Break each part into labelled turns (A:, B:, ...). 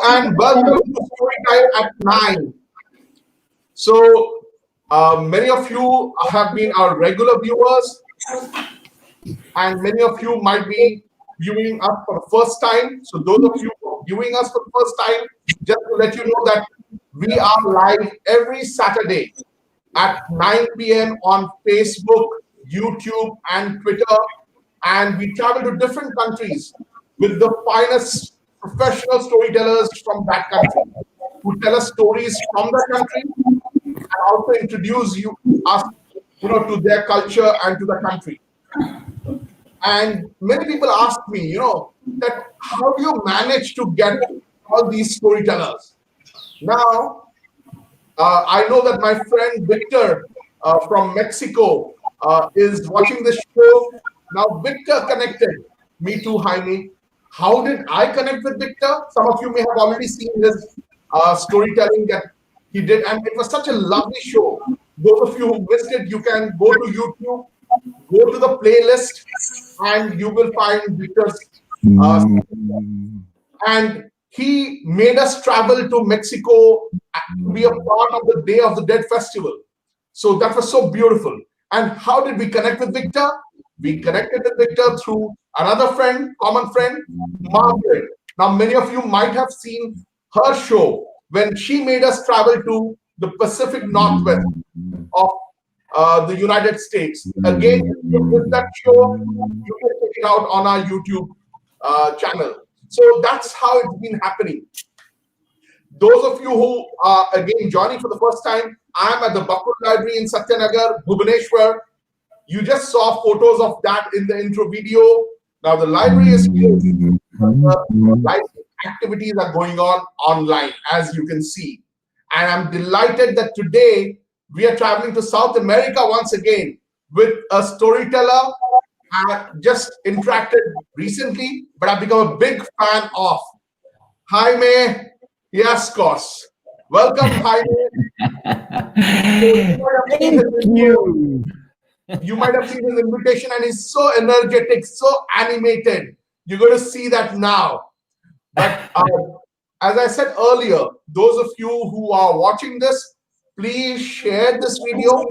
A: and welcome to Storytime at 9. So, many of you have been our regular viewers, and many of you might be viewing us for the first time. So, those of you who are viewing us for the first time, just to let you know that we are live every Saturday at 9 p.m. on Facebook, YouTube, and Twitter. And we travel to different countries with the finest professional storytellers from that country who tell us stories from that country and also introduce us to their culture and to the country. And many people ask me, that how do you manage to get all these storytellers? Now, I know that my friend Victor from Mexico is watching this show. Now, Victor connected me to Jaime. How did I connect with Victor? Some of you may have already seen his storytelling that he did, and it was such a lovely show. Those of you who missed it, you can go to YouTube, go to the playlist, and you will find Victor's. And he made us travel to Mexico to be a part of the Day of the Dead festival. So that was so beautiful. And how did we connect with Victor? We connected with Victor through another friend, common friend, Margaret. Now, many of you might have seen her show when she made us travel to the Pacific Northwest of the United States. Again, with that show, you can check it out on our YouTube channel. So that's how it's been happening. Those of you who are again joining for the first time, I'm at the Berkeley Library in Satyanagar, Bhubaneswar. You just saw photos of that in the intro video. Now the library is closed. Library activities are going on online, as you can see. And I'm delighted that today we are traveling to South America once again with a storyteller I just interacted recently, but I've become a big fan of Jaime Riascos. Welcome, Jaime.
B: Thank you.
A: You might have seen his invitation, and he's so energetic, so animated. You're going to see that now. But as I said earlier, those of you who are watching this, please share this video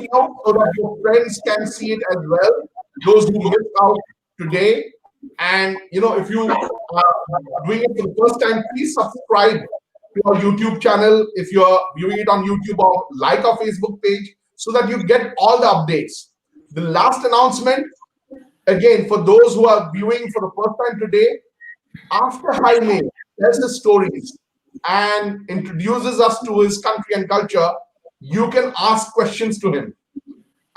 A: so that your friends can see it as well. Those who missed out today. And, if you are doing it for the first time, please subscribe to our YouTube channel if you're viewing it on YouTube, or like our Facebook page so that you get all the updates. The last announcement, again, for those who are viewing for the first time today, after Jaime tells his stories and introduces us to his country and culture, you can ask questions to him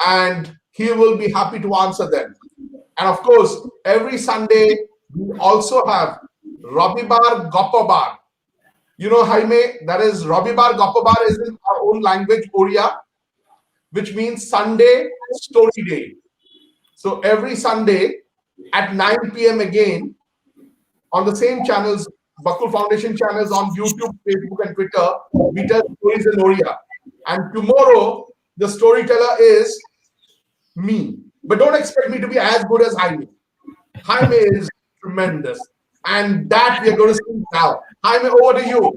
A: and he will be happy to answer them. And of course, every Sunday, we also have Rabibar Gopabar. Jaime, that is Rabibar Gopabar is in our own language, Oriya, which means Sunday Story Day. So every Sunday at 9 p.m. again, on the same channels, Bakul Foundation channels on YouTube, Facebook, and Twitter, we tell stories in Oriya. And tomorrow, the storyteller is me. But don't expect me to be as good as Jaime. Jaime is tremendous. And that we are going to see now. Jaime, over to you.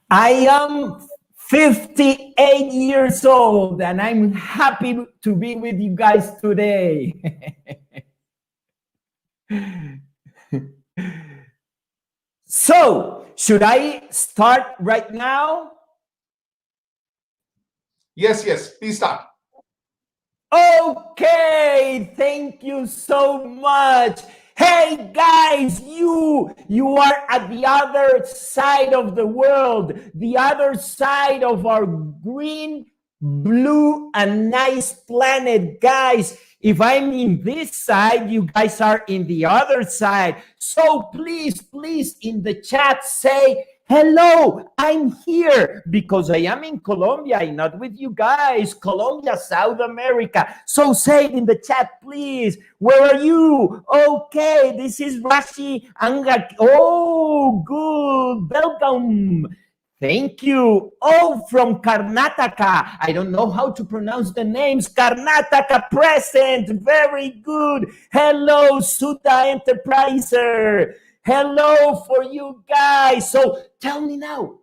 B: I am 58 years old, and I'm happy to be with you guys today. So, should I start right now?
A: Yes, please start.
B: Okay, thank you so much. Hey guys, you are at the other side of the world, the other side of our green, blue, and nice planet, guys. If I'm in this side, you guys are in the other side. So please, in the chat say, hello, I'm here, because I am in Colombia. I'm not with you guys. Colombia, South America. So say it in the chat, please. Where are you? Okay, this is Rashi Anga. Oh, good. Welcome. Thank you. Oh, from Karnataka. I don't know how to pronounce the names. Karnataka present. Very good. Hello, Sudha Enterpriser. Hello for you guys. So tell me now.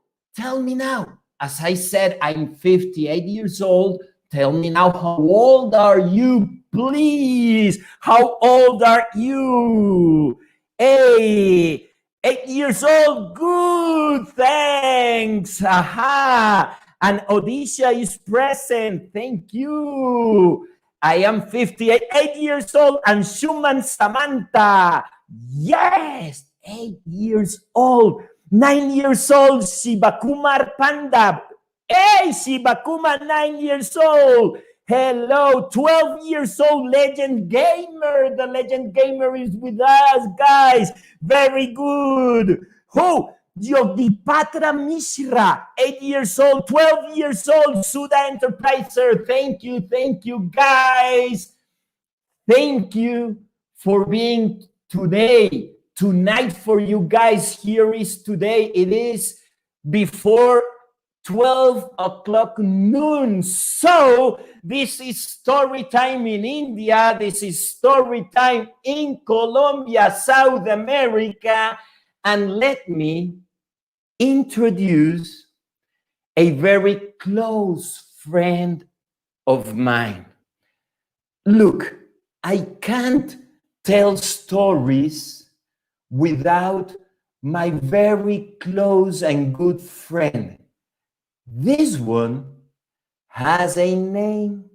B: As I said, I'm 58 years old. Tell me now, how old are you, please? How old are you? Hey, 8 years old. Good, thanks. Aha. And Odisha is present. Thank you. I am 58 years old. And Shuman Samantha. Yes, 8 years old. 9 years old, Shibakumar Panda. Hey, Shibakumar, 9 years old. Hello, 12 years old, Legend Gamer. The Legend Gamer is with us, guys. Very good. Who? Yogdipatra Mishra, 8 years old, 12 years old, Suda Enterpriser. Thank you, guys. Thank you for being tonight for you guys. Here is today. It is before 12 o'clock noon. So this is story time in India. This is story time in Colombia, South America. And let me introduce a very close friend of mine. Look, I can't tell stories without my very close and good friend. This one has a name,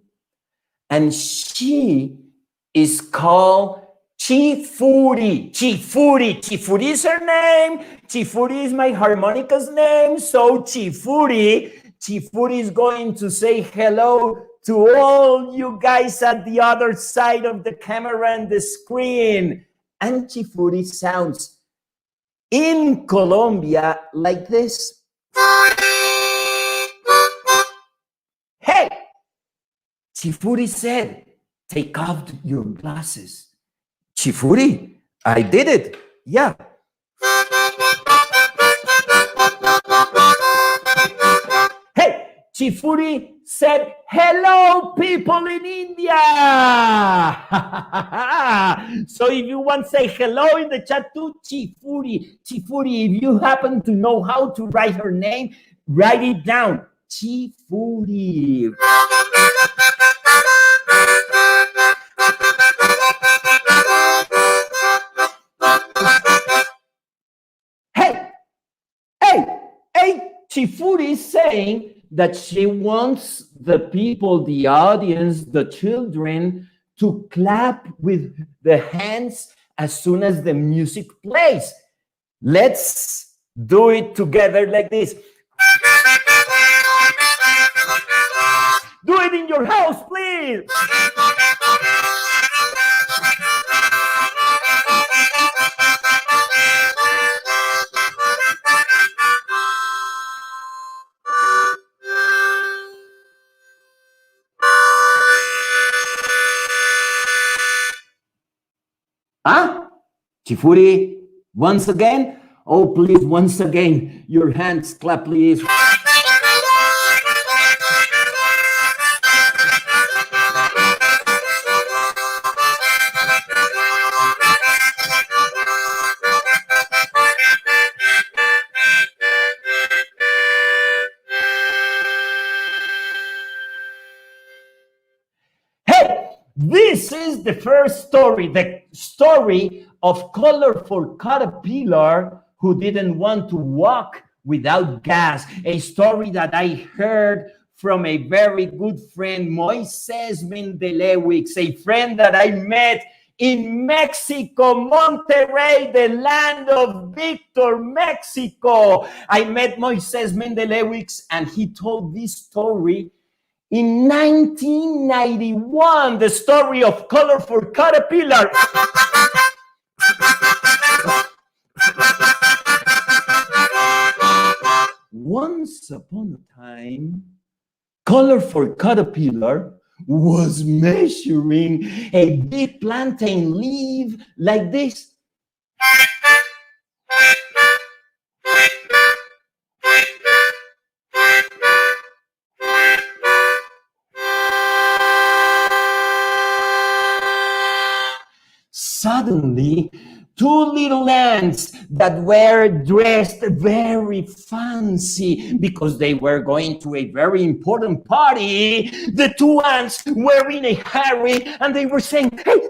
B: and she is called Chifuri. Chifuri is her name. Chifuri is my harmonica's name. So Chifuri is going to say hello to all you guys at the other side of the camera and the screen. And Chifuri sounds in Colombia like this. Hey! Chifuri said, take off your glasses. Chifuri, I did it. Yeah. Hey, Chifuri said, hello, people in India. So if you want to say hello in the chat to Chifuri, if you happen to know how to write her name, write it down. Chifuri. Hey, Chifuri is saying that she wants the people, the audience, the children to clap with the hands as soon as the music plays. Let's do it together like this. Do it in your house, please. Huh? Chifuri, once again? Oh, please, once again, your hands clap, please. This is the first story, the story of colorful caterpillar who didn't want to walk without gas. A story that I heard from a very good friend, Moises Mendelewicz, a friend that I met in Mexico, Monterrey, the land of Victor, Mexico. I met Moises Mendelewicz and he told this story in 1991, the story of colorful caterpillar. Once upon a time, colorful caterpillar was measuring a big plantain leaf like this. Suddenly, two little ants that were dressed very fancy because they were going to a very important party. The two ants were in a hurry and they were saying, hey,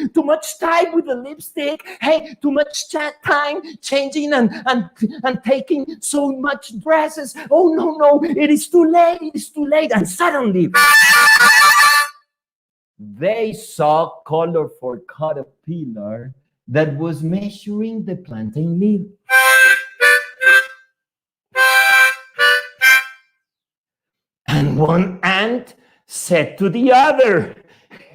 B: too much time with the lipstick. Hey, too much time changing and taking so much dresses. Oh, no, it is too late. It is too late. And suddenly, they saw colorful caterpillar that was measuring the plantain leaf. And one ant said to the other,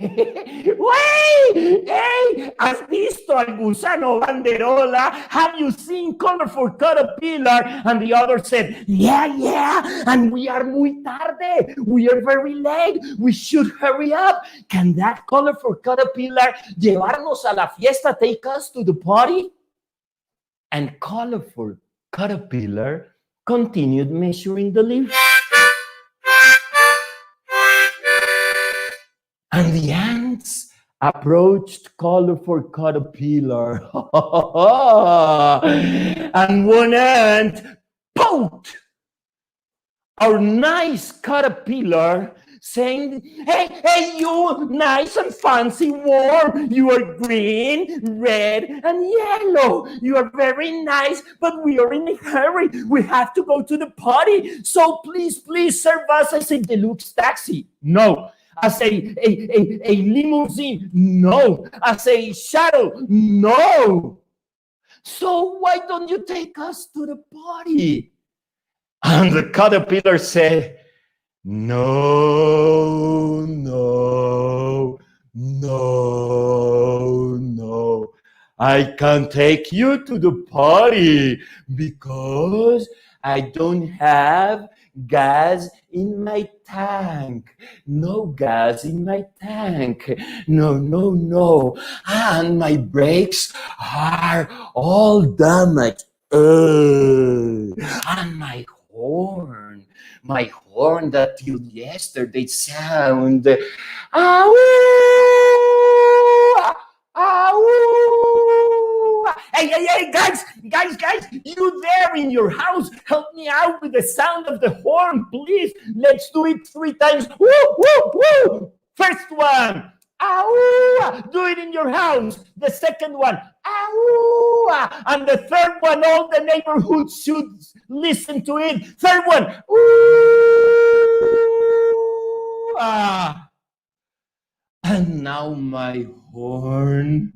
B: "Wait, hey, ¿has visto al gusano banderola? Have you seen colorful caterpillar?" And the other said, yeah, and we are muy tarde. We are very late. We should hurry up. Can that colorful caterpillar llevarnos a la fiesta, take us to the party? And colorful caterpillar continued measuring the leaf. And the ants approached colorful caterpillar. And one ant poked our nice caterpillar, saying, hey, you nice and fancy worm. You are green, red, and yellow. You are very nice, but we are in a hurry. We have to go to the party. So please serve us as a deluxe taxi. No. As a limousine? No. As a shuttle? No. So why don't you take us to the party? And the caterpillar said, no. I can't take you to the party because I don't have gas in my tank. No gas in my tank. No. And my brakes are all damaged. And my horn that till yesterday sound. Hey, guys, you there in your house, help me out with the sound of the horn, please. Let's do it 3 times. Woo. First one, ow. Do it in your house. The second one, ow. And the third one, all the neighborhood should listen to it. Third one, ooh. And now my horn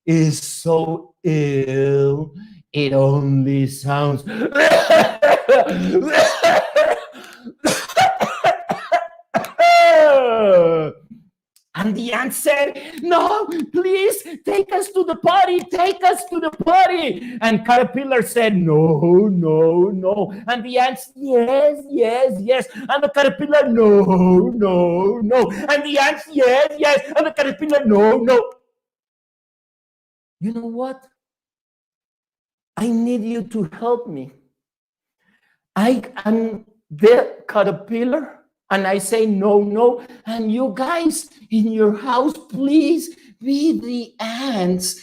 B: is so ill, it only sounds. And the ant said, no, please take us to the party. And caterpillar said, no. And the ants, yes. And the caterpillar, no. And the ants, yes. And the caterpillar, no. You know what? I need you to help me. I am the caterpillar. And I say, no. And you guys in your house, please be the ants.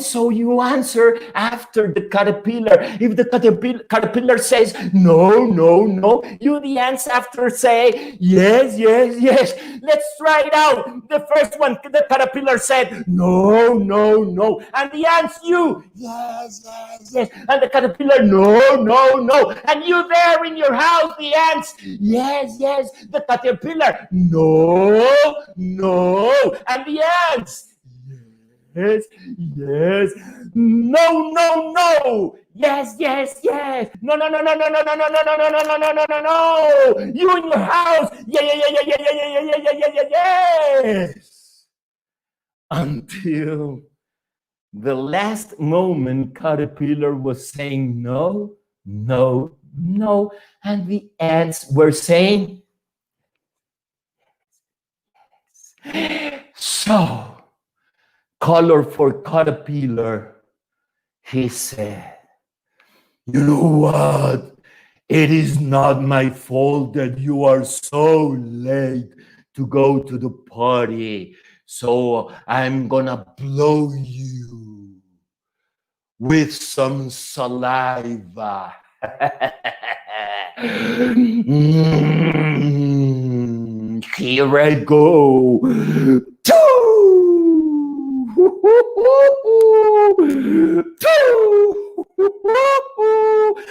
B: So you answer after the caterpillar. If the caterpillar says, no, you the ants after say, yes. Let's try it out. The first one, the caterpillar said, no. And the ants, you, yes. And the caterpillar, no. And you there in your house, the ants, yes. The caterpillar, no. And the ants, yes. No. Yes. No. You in your house. Yes. Until the last moment, caterpillar was saying no. And the ants were saying yes. So, colorful caterpillar, he said, you know what? It is not my fault that you are so late to go to the party. So I'm gonna blow you with some saliva. Here I go.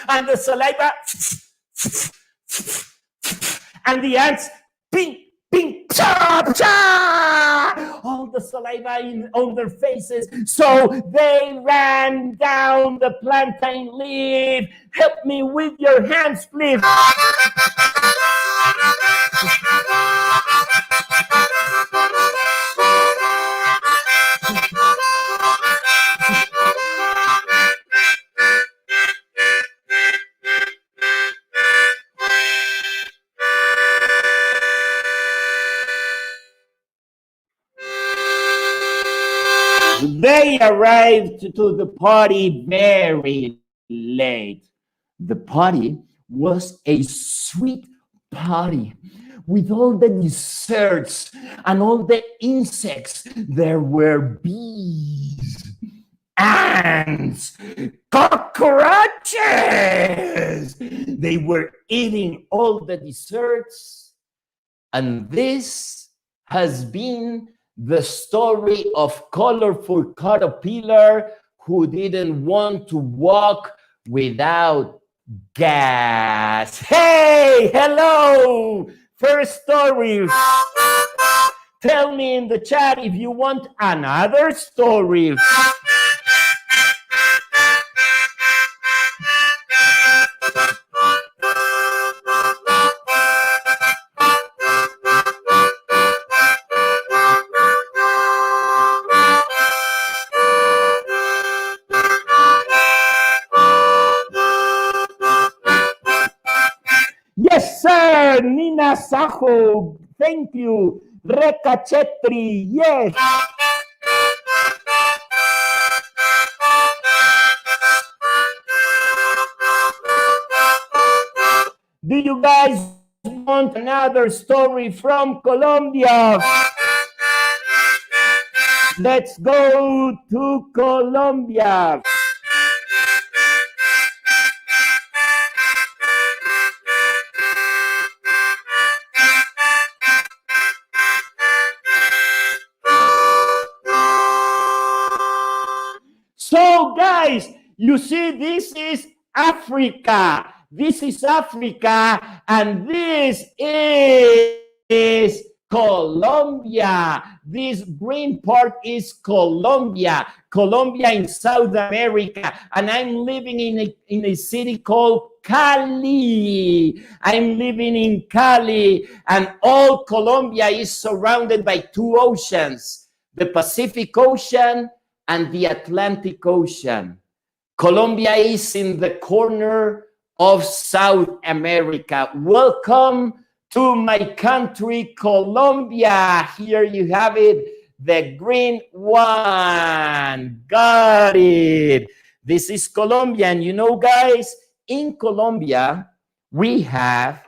B: And the saliva and the ants, ping, ping, cha, cha, all the saliva on their faces. So they ran down the plantain leaf. Help me with your hands, please. They arrived to the party very late. The party was a sweet party with all the desserts and all the insects. There were bees, ants, cockroaches. They were eating all the desserts. And this has been the story of colorful caterpillar who didn't want to walk without gas. Hey, hello. First story. Tell me in the chat if you want another story. Yes, sir. Nina Sajo. Thank you. Reka Chetri. Yes. Do you guys want another story from Colombia? Let's go to Colombia. So guys, you see, this is Africa. This is Africa, and this is Colombia. This green part is Colombia. Colombia in South America, and I'm living in a city called Cali. I'm living in Cali, and all Colombia is surrounded by two oceans, the Pacific Ocean and the Atlantic Ocean. Colombia is in the corner of South America. Welcome to my country, Colombia. Here you have it, the green one. Got it. This is Colombia. And you know, guys, in Colombia, we have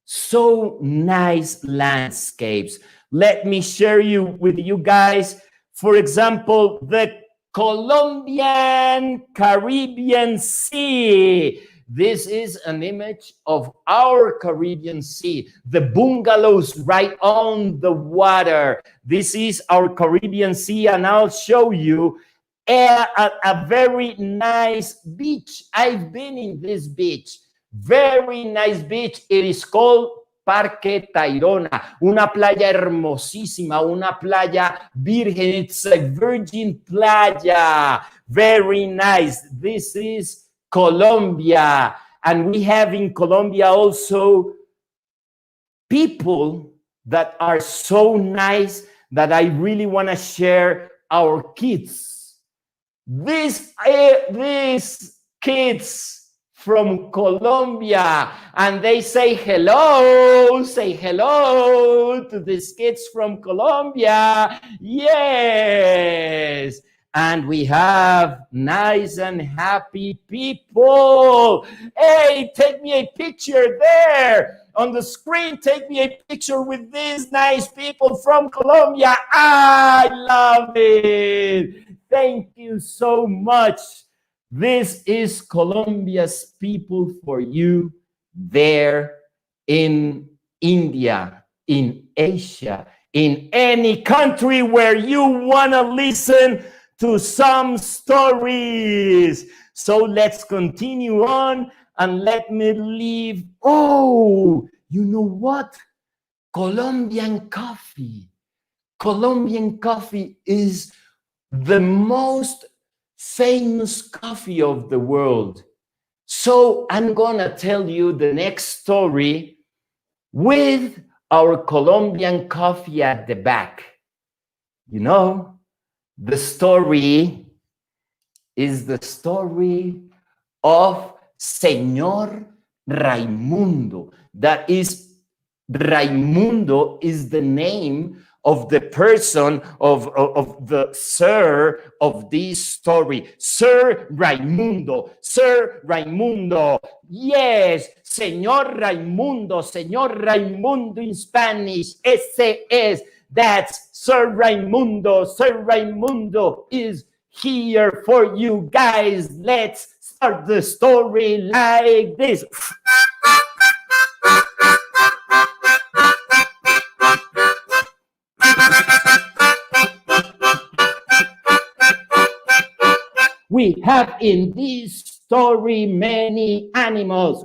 B: so nice landscapes. Let me share with you guys, for example, the Colombian Caribbean Sea. This is an image of our Caribbean Sea, the bungalows right on the water. This is our Caribbean Sea, and I'll show you a very nice beach. I've been in this beach. Very nice beach. It is called Parque Tayrona, una playa hermosísima, una playa virgen. It's a virgin playa. Very nice. This is Colombia. And we have in Colombia also people that are so nice that I really want to share our kids. These kids from Colombia, and they say hello to these kids from Colombia. Yes. and we have nice and happy people. Hey, take me a picture there on the screen. Take me a picture with these nice people from Colombia. I love it. Thank you so much. This is Colombia's people for you there in India, in Asia, in any country where you want to listen to some stories. So let's continue on and let me leave. Oh, you know what? Colombian coffee. Colombian coffee is the most famous coffee of the world. So I'm gonna tell you the next story with our Colombian coffee at the back. You know, the story is the story of Señor Raimundo. That is, Raimundo is the name of the person, of the sir of this story. Sir Raimundo, Sir Raimundo. Yes, Señor Raimundo, Señor Raimundo in Spanish. Ese es, that's Sir Raimundo. Sir Raimundo is here for you guys. Let's start the story like this. We have in this story many animals.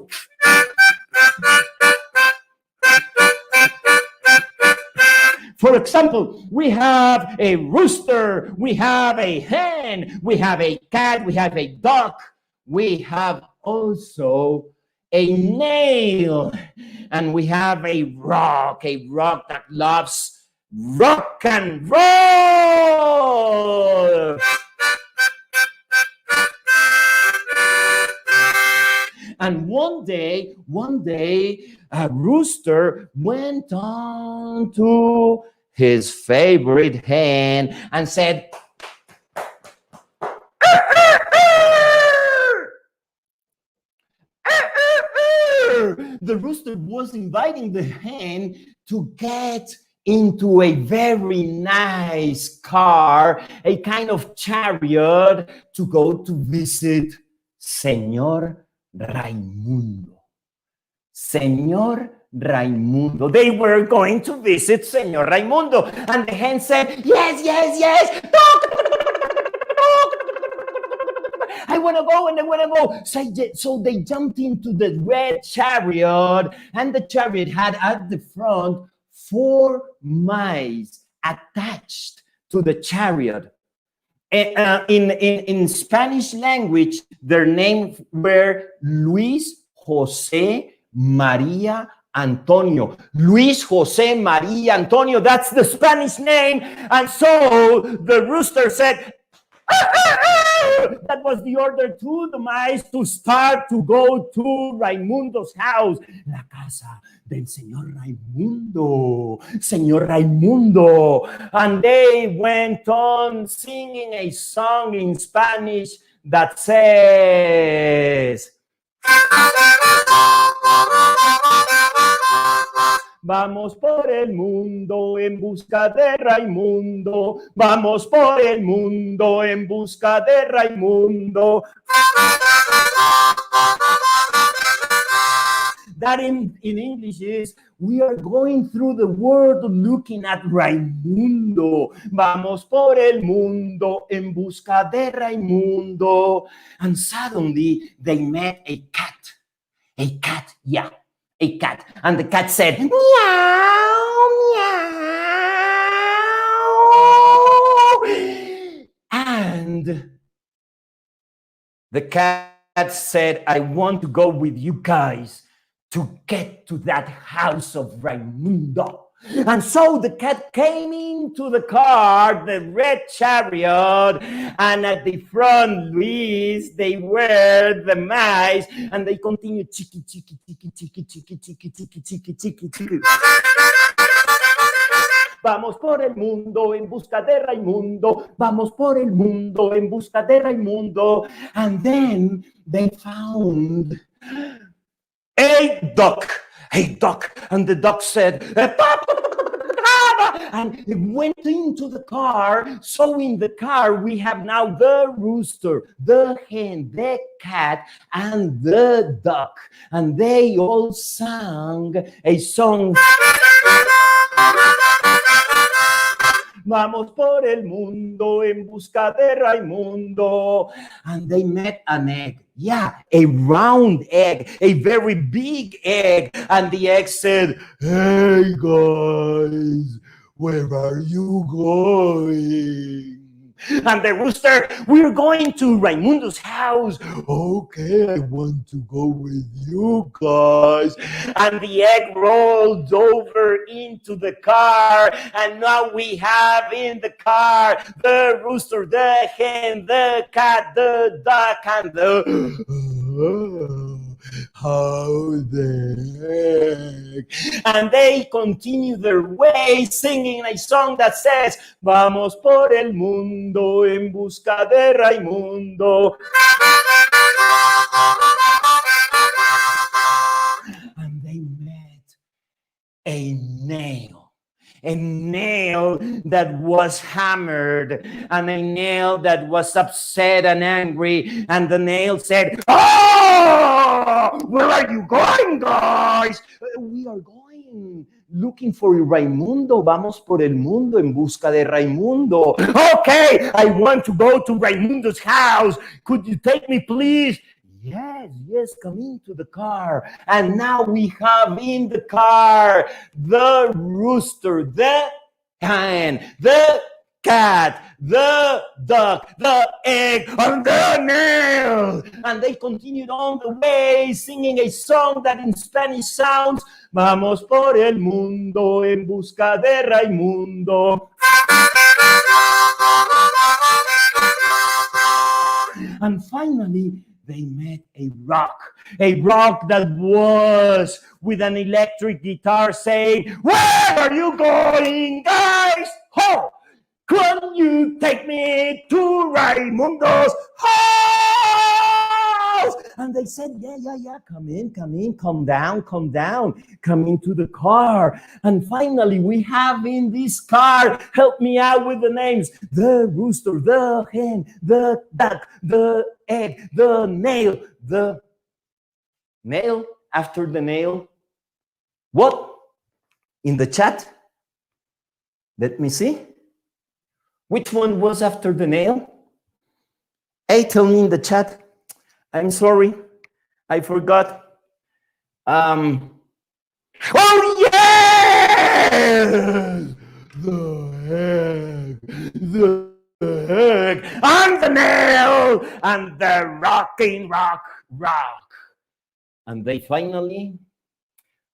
B: For example, we have a rooster, we have a hen, we have a cat, we have a duck, we have also a nail, and we have a rock that loves rock and roll. And one day, a rooster went on to his favorite hen and said, the rooster was inviting the hen to get into a very nice car, a kind of chariot, to go to visit Señor Raimundo. Señor Raimundo. They were going to visit Señor Raimundo. And the hen said, yes, yes, yes. I want to go and I want to go. So they jumped into the red chariot, and the chariot had at the front 4 mice attached to the chariot. In Spanish language, their names were Luis, Jose, Maria, Antonio. Luis, Jose, Maria, Antonio. That's the Spanish name. And so the rooster said, that was the order to the mice to start to go to Raimundo's house. La casa del Señor Raimundo. Señor Raimundo. And they went on singing a song in Spanish that says, vamos por el mundo en busca de Raimundo. Vamos por el mundo en busca de Raimundo. That in English is, we are going through the world looking at Raimundo. Vamos por el mundo en busca de Raimundo. And suddenly they met a cat. A cat, yeah. A cat. And the cat said, meow, meow. And the cat said, I want to go with you guys to get to that house of Raimundo. And so the cat came into the car, the red chariot, and at the front, Luis, they were the mice, and they continued chicky, chicky, chicky, chicky, chicky, chicky, chicky, chicky, chicky, chicky. Vamos por el mundo en busca de Raimundo. Vamos por el mundo en busca de Raimundo. And then they found a duck. A duck. And the duck said, and it went into the car. So in the car, we have now the rooster, the hen, the cat, and the duck. And they all sang a song. Vamos por el mundo en busca de Raimundo. And they met an egg. Yeah, a round egg, a very big egg. And the egg said, hey guys, where are you going? And the rooster, we're going to Raimundo's house. Okay, I want to go with you guys. And the egg rolled over into the car. And now we have in the car the rooster, the hen, the cat, the duck, and the... How the heck? And they continue their way singing a song that says, Vamos por el mundo en busca de Raimundo. And they met a nail that was hammered, and a nail that was upset and angry. And the nail said, oh, where are you going, guys? We are going looking for Raimundo. Vamos por el mundo en busca de Raimundo. Okay, I want to go to Raimundo's house. Could you take me, please? Yes, come into the car. And now we have in the car the rooster, the hen, the cat, the duck, the egg, and the nail. And they continued on the way singing a song that in Spanish sounds, Vamos por el mundo en busca de Raimundo. And finally, they met a rock that was with an electric guitar saying, where are you going, guys? Ho! Could you take me to Raimundo's house? And they said, yeah, come in, calm down, come into the car. And finally, we have in this car, help me out with the names, the rooster, the hen, the duck, the egg, the nail, the nail after the nail. What? In the chat? Let me see. Which one was after the nail? Hey, tell me in the chat. I'm sorry, I forgot. Oh yes! The egg, and the nail, and the rocking rock. And they finally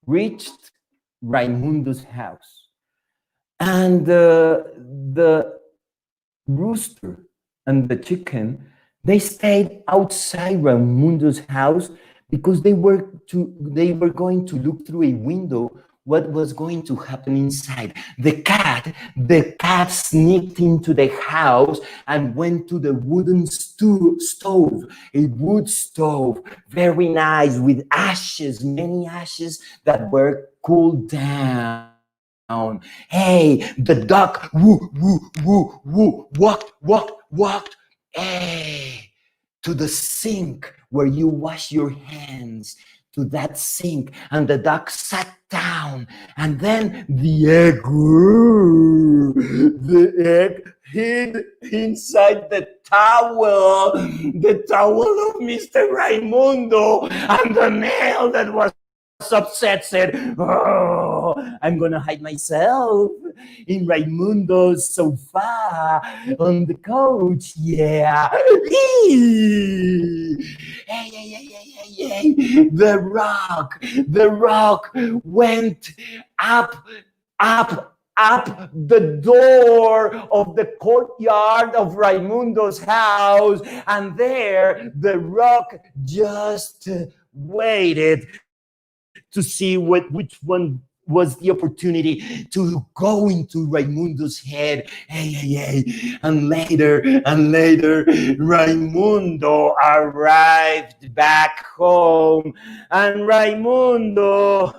B: reached Raimundo's house. And the rooster and the chicken, they stayed outside Raimundo's house because they were going to look through a window what was going to happen inside. The cat sneaked into the house and went to the wooden stove, a wood stove, very nice, with ashes, many ashes that were cooled down. Hey, the duck, walked, hey, to the sink where you wash your hands, to that sink, and the duck sat down, and then the egg hid inside the towel of Mr. Raimundo, and the nail that was upset said, oh, I'm gonna hide myself in Raimundo's sofa on the couch. Yeah. Hey. The rock went up the door of the courtyard of Raimundo's house, and there the rock just waited to see which one was the opportunity to go into Raimundo's head. Hey. And later, Raimundo arrived back home. And Raimundo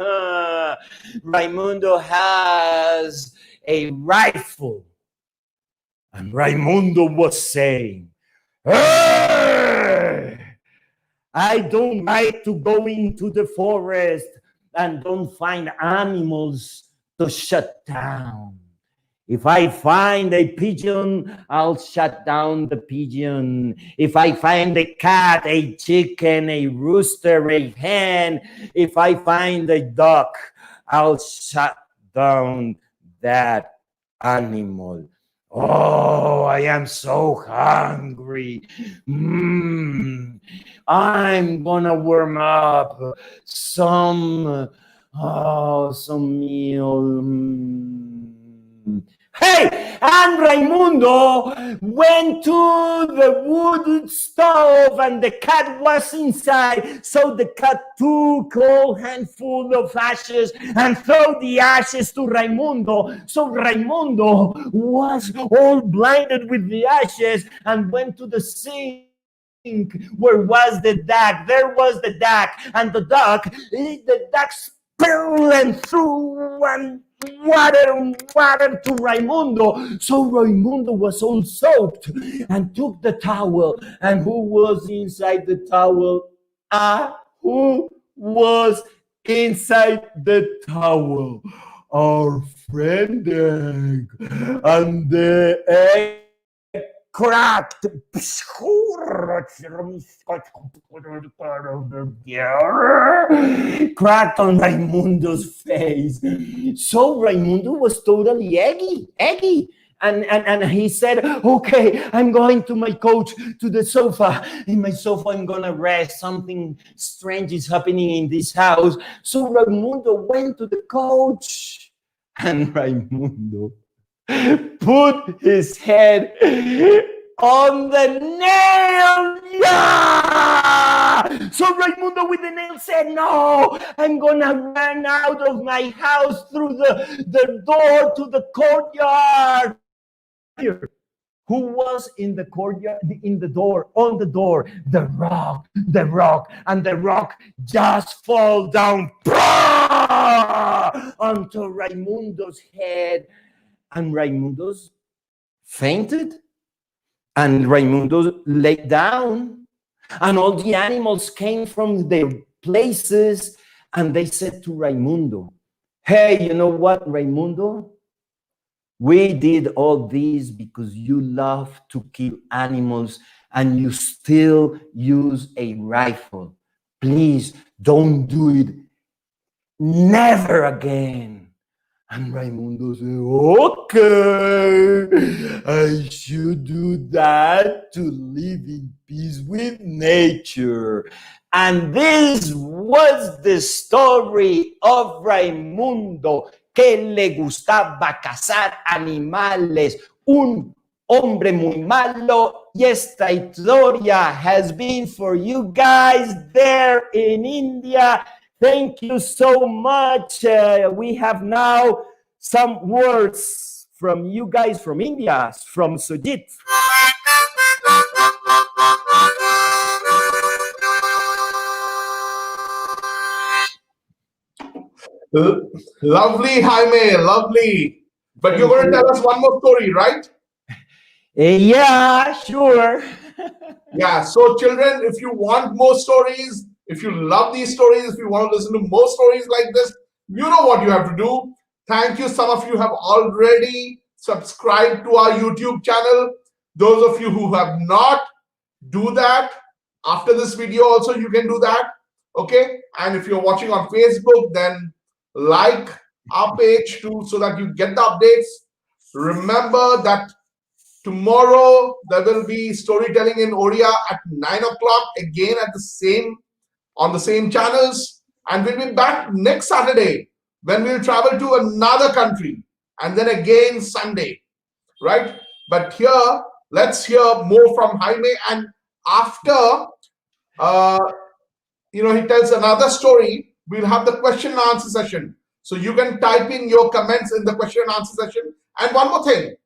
B: has a rifle. And Raimundo was saying, "Hey! I don't like to go into the forest and don't find animals to shut down. If I find a pigeon, I'll shut down the pigeon. If I find a cat, a chicken, a rooster, a hen, if I find a duck, I'll shut down that animal. Oh, I am so hungry. I'm gonna warm up some meal. Hey, and Raimundo went to the wood stove and the cat was inside. So the cat took a handful of ashes and threw the ashes to Raimundo. So Raimundo was all blinded with the ashes and went to the sink. Where was the duck? There was the duck. And the duck spilled and threw and water to Raimundo. So Raimundo was all soaked and took the towel. And who was inside the towel? Who was inside the towel? Our friend Egg. And the egg cracked on Raimundo's face. So Raimundo was totally eggy. And he said, okay, I'm going to my couch, to the sofa. In my sofa, I'm going to rest. Something strange is happening in this house. So Raimundo went to the couch. And Raimundo put his head on the nail. Yeah! So Raimundo with the nail said, no, I'm gonna run out of my house through the door to the courtyard. Who was in the courtyard, on the door? The rock, and the rock just fall down onto Raimundo's head. And Raimundo's fainted. And Raimundo lay down. And all the animals came from their places. And they said to Raimundo, hey, you know what, Raimundo? We did all this because you love to kill animals and you still use a rifle. Please don't do it. Never again. And Raimundo said, okay, I should do that to live in peace with nature. And this was the story of Raimundo, que le gustaba cazar animales, un hombre muy malo. Y esta historia has been for you guys there in India. Thank you so much. We have now some words from you guys from India, from Sujit.
A: Lovely, Jaime, lovely. But you're going to tell us one more story, right?
B: Yeah, sure.
A: Yeah, so children, if you want more stories, if you love these stories, if you want to listen to more stories like this, you know what you have to do. Thank you. Some of you have already subscribed to our YouTube channel. Those of you who have not, do that. After this video also, you can do that. Okay. And if you're watching on Facebook, then like our page too, so that you get the updates. Remember that tomorrow there will be storytelling in Odia at 9 o'clock, again at on the same channels. And we'll be back next Saturday when we'll travel to another country, and then again Sunday, right? But here, let's hear more from Jaime. And after, he tells another story, we'll have the question and answer session. So you can type in your comments in the question and answer session. And one more thing,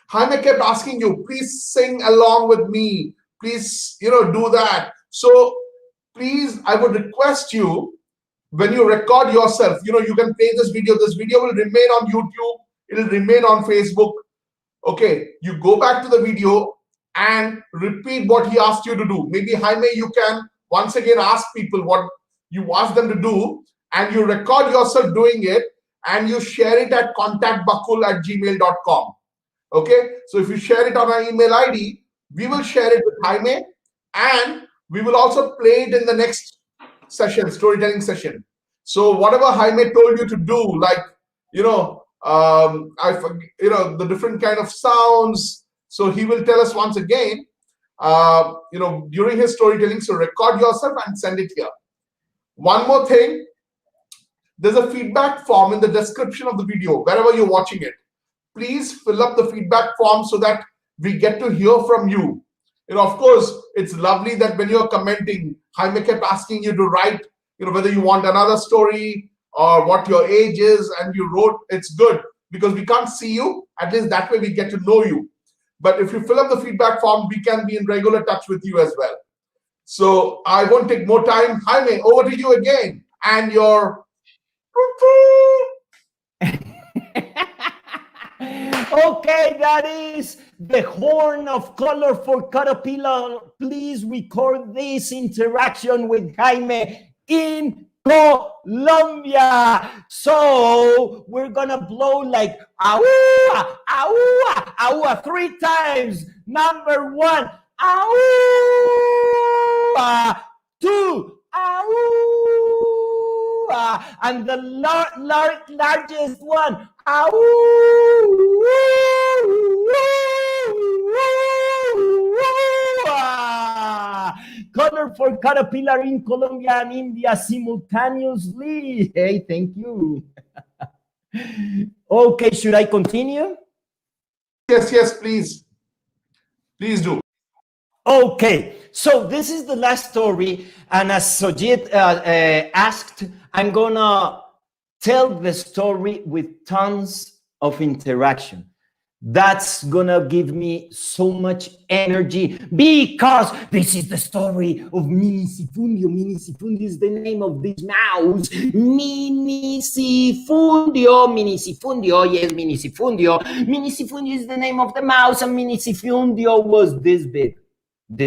A: Jaime kept asking you, please sing along with me. Please, do that. So please, I would request you, when you record yourself, you can play this video. This video will remain on YouTube. It'll remain on Facebook. Okay, you go back to the video and repeat what he asked you to do. Maybe Jaime, you can once again ask people what you asked them to do, and you record yourself doing it, and you share it at contactbakul@gmail.com. Okay, so if you share it on our email ID, we will share it with Jaime, and we will also play it in the next session, storytelling session. So whatever Jaime told you to do, like, the different kind of sounds. So he will tell us once again, during his storytelling. So record yourself and send it here. One more thing, there's a feedback form in the description of the video, wherever you're watching it. Please fill up the feedback form so that we get to hear from you. Of course, it's lovely that when you're commenting, Jaime kept asking you to write, whether you want another story or what your age is, and you wrote. It's good because we can't see you. At least that way we get to know you. But if you fill up the feedback form, we can be in regular touch with you as well. So I won't take more time. Jaime, over to you again. And your...
B: Okay, that is the horn of colorful caterpillar. Please record this interaction with Jaime in Colombia. So we're gonna blow like aua, aua, aua 3 times. Number 1, aua, 2, aua, and the largest one, colorful caterpillar in Colombia and India simultaneously. Hey, thank you. Okay, should I continue?
A: Yes, please. Please do.
B: Okay, so this is the last story, and as Sojit asked, I'm gonna tell the story with tons of interaction. That's gonna give me so much energy because this is the story of Minicifundio. Minicifundio is the name of this mouse. Minicifundio, Minicifundio, yes, Minicifundio. Minicifundio is the name of the mouse, and Minicifundio was this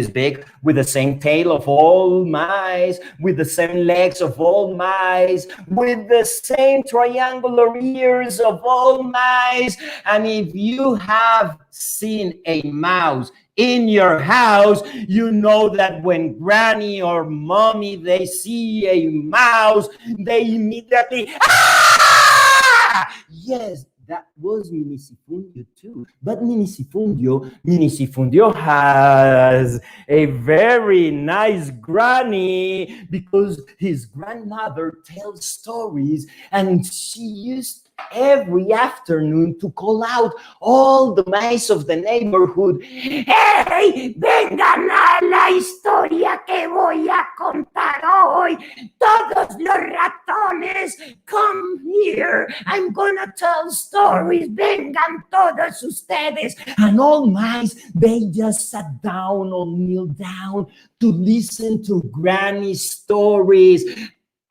B: big, with the same tail of all mice, with the same legs of all mice, with the same triangular ears of all mice. And if you have seen a mouse in your house, you know that when granny or mommy, they see a mouse, they immediately, ah! Yes, that was Minicifundio too. But Minicifundio has a very nice granny because his grandmother tells stories, and she used every afternoon to call out all the mice of the neighborhood. ¡Hey! ¡Vengan a la historia que voy a contar hoy! Todos los ratones, come here! I'm gonna tell stories. Vengan todos ustedes! And all mice, they just sat down or kneeled down to listen to Granny's stories.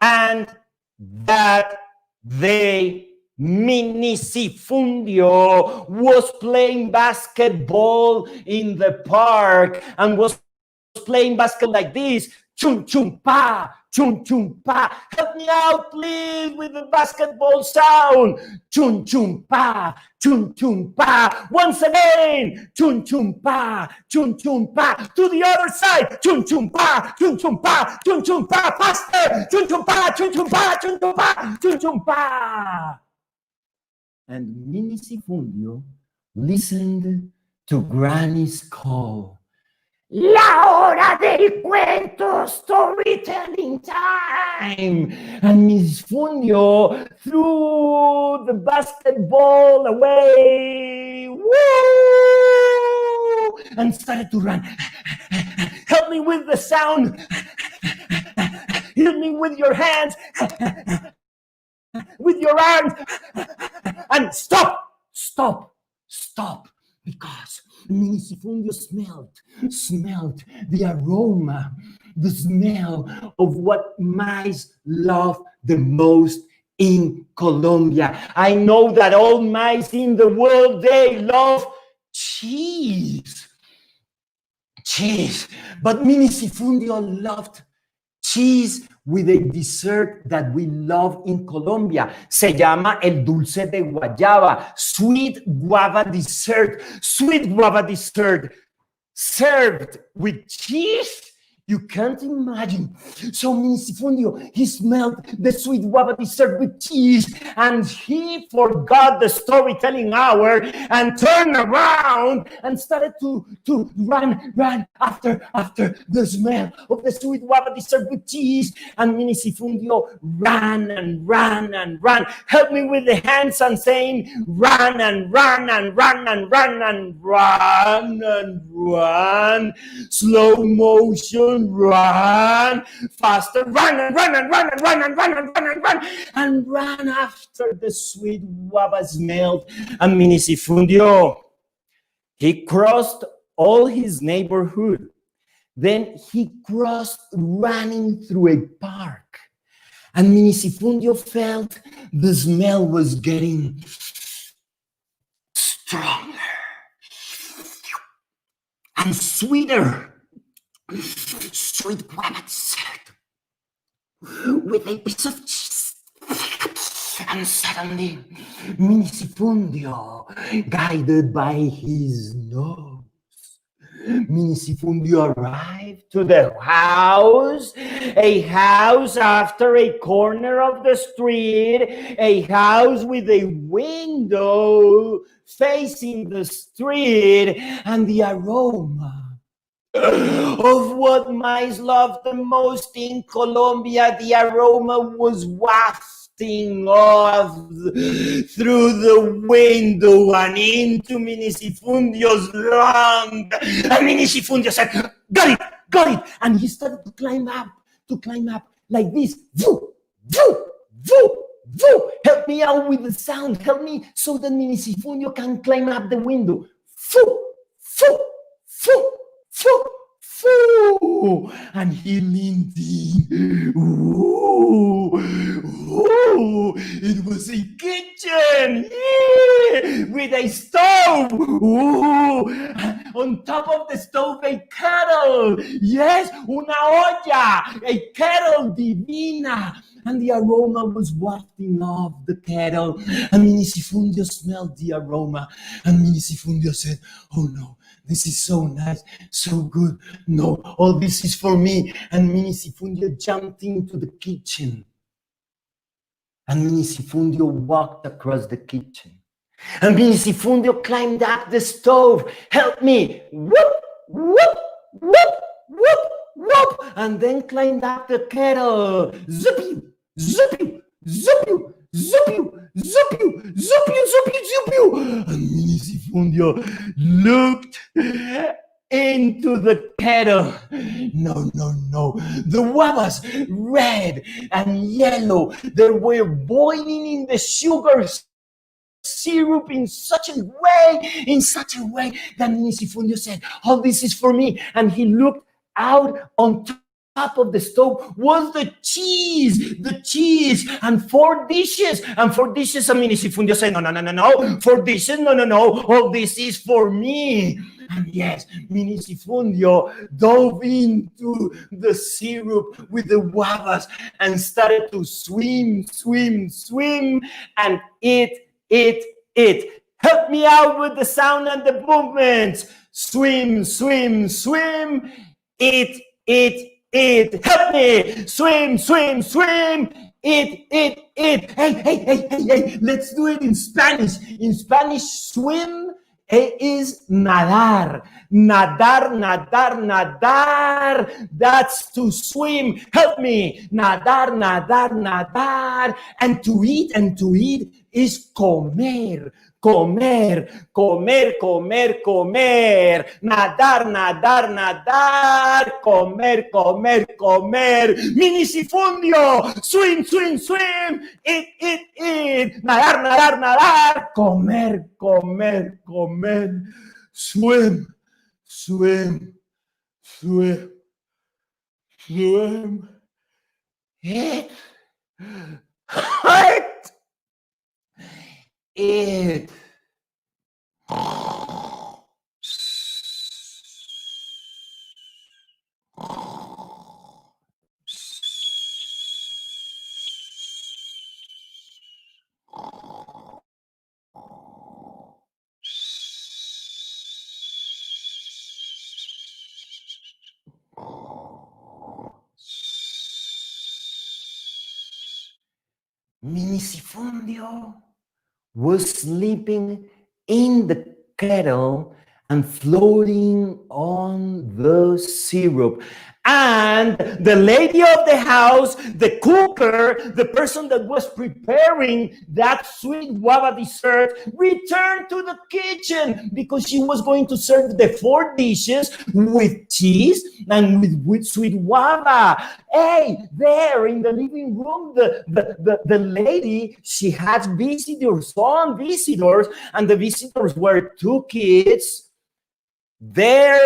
B: And that day, Minicifundio was playing basketball in the park and was playing basketball like this. Chum chum pa, chum chum pa. Help me out, please, with the basketball sound. Chum chum pa, chum chum pa. Once again, chum chum pa, chum chum pa. To the other side, chum chum pa, chum chum pa, chum chum pa. Faster, chum chum pa, chum chum pa, chum chum pa, chum chum pa. And Minicifundio listened to Granny's call. La hora del cuento, storytelling time. And Minicifundio threw the basketball away. Woo! And started to run. Help me with the sound. Help me with your hands. with your arms, and stop, because Minisifundio smelled the aroma, the smell of what mice love the most in Colombia. I know that all mice in the world, they love cheese, but Minisifundio loved cheese with a dessert that we love in Colombia. Se llama el dulce de guayaba, sweet guava dessert served with cheese. You can't imagine. So Minisifundio, he smelled the sweet guava dessert with cheese, and he forgot the storytelling hour and turned around and started to run after the smell of the sweet guava dessert with cheese. And Minisifundio ran and ran and ran. Help me with the hands and saying run and run and run and run and run and run. Slow motion. Run faster, run and run and run and run and run and run and run and run after the sweet guava smelled. And Minisifundio, he crossed all his neighborhood. Then he crossed running through a park. And Minisifundio felt the smell was getting stronger and sweeter. Sweet guava dessert with a piece of cheese. And suddenly, Minisifundio, guided by his nose, Minisifundio arrived to the house, a house after a corner of the street, a house with a window facing the street, and the aroma of what mice love the most in Colombia, the aroma was wafting off through the window and into Minisifundio's lung. And Minisifundio said, got it. And he started to climb up like this. Voo, voo, voo. Voo. Help me out with the sound. Help me so that Minisifundio can climb up the window. Foo, foo, foo. Foo, foo, and he leaned in. Ooh, it was a kitchen with a stove. Ooh, on top of the stove, a kettle. Yes, una olla, a kettle divina. And the aroma was wafting off the kettle. And Minisifundio smelled the aroma. And Minisifundio said, oh no, this is so nice, so good. No, all this is for me. And Minisifundio jumped into the kitchen. And Minisifundio walked across the kitchen. And Minisifundio climbed up the stove. Help me. Whoop, whoop, whoop, whoop, whoop. And then climbed up the kettle. Zippy, zippy, zippy, zippy, zippy, zippy, zippy, zippy. And Minisifundio looked into the kettle. No. The guavas, red and yellow, they were boiling in the sugar syrup in such a way that Minisifundio said, oh, this is for me. And he looked out on top of the stove was the cheese, and four dishes, and Minisifundio said, no, 4 dishes, no, all this is for me. And yes, Minisifundio dove into the syrup with the guavas and started to swim, and eat. Help me out with the sound and the movements. Swim, eat. Help me. Swim, eat. Hey, let's do it in Spanish. In Spanish, swim is nadar. That's to swim. Help me. Nadar. And to eat is comer. comer, comer, comer, comer, nadar, nadar, nadar, comer, comer, comer, minicifundio, swim, swim, swim, eat, nadar, nadar, nadar, comer, comer, comer, swim, swim, swim, swim, eat, eat. Minicifundio was sleeping in the kettle and floating on the syrup. And the lady of the house, the cooker, the person that was preparing that sweet guava dessert, returned to the kitchen because she was going to serve the 4 dishes with cheese and with sweet guava. Hey, there in the living room, the lady, she had visitors, some visitors, and the visitors were 2 kids, their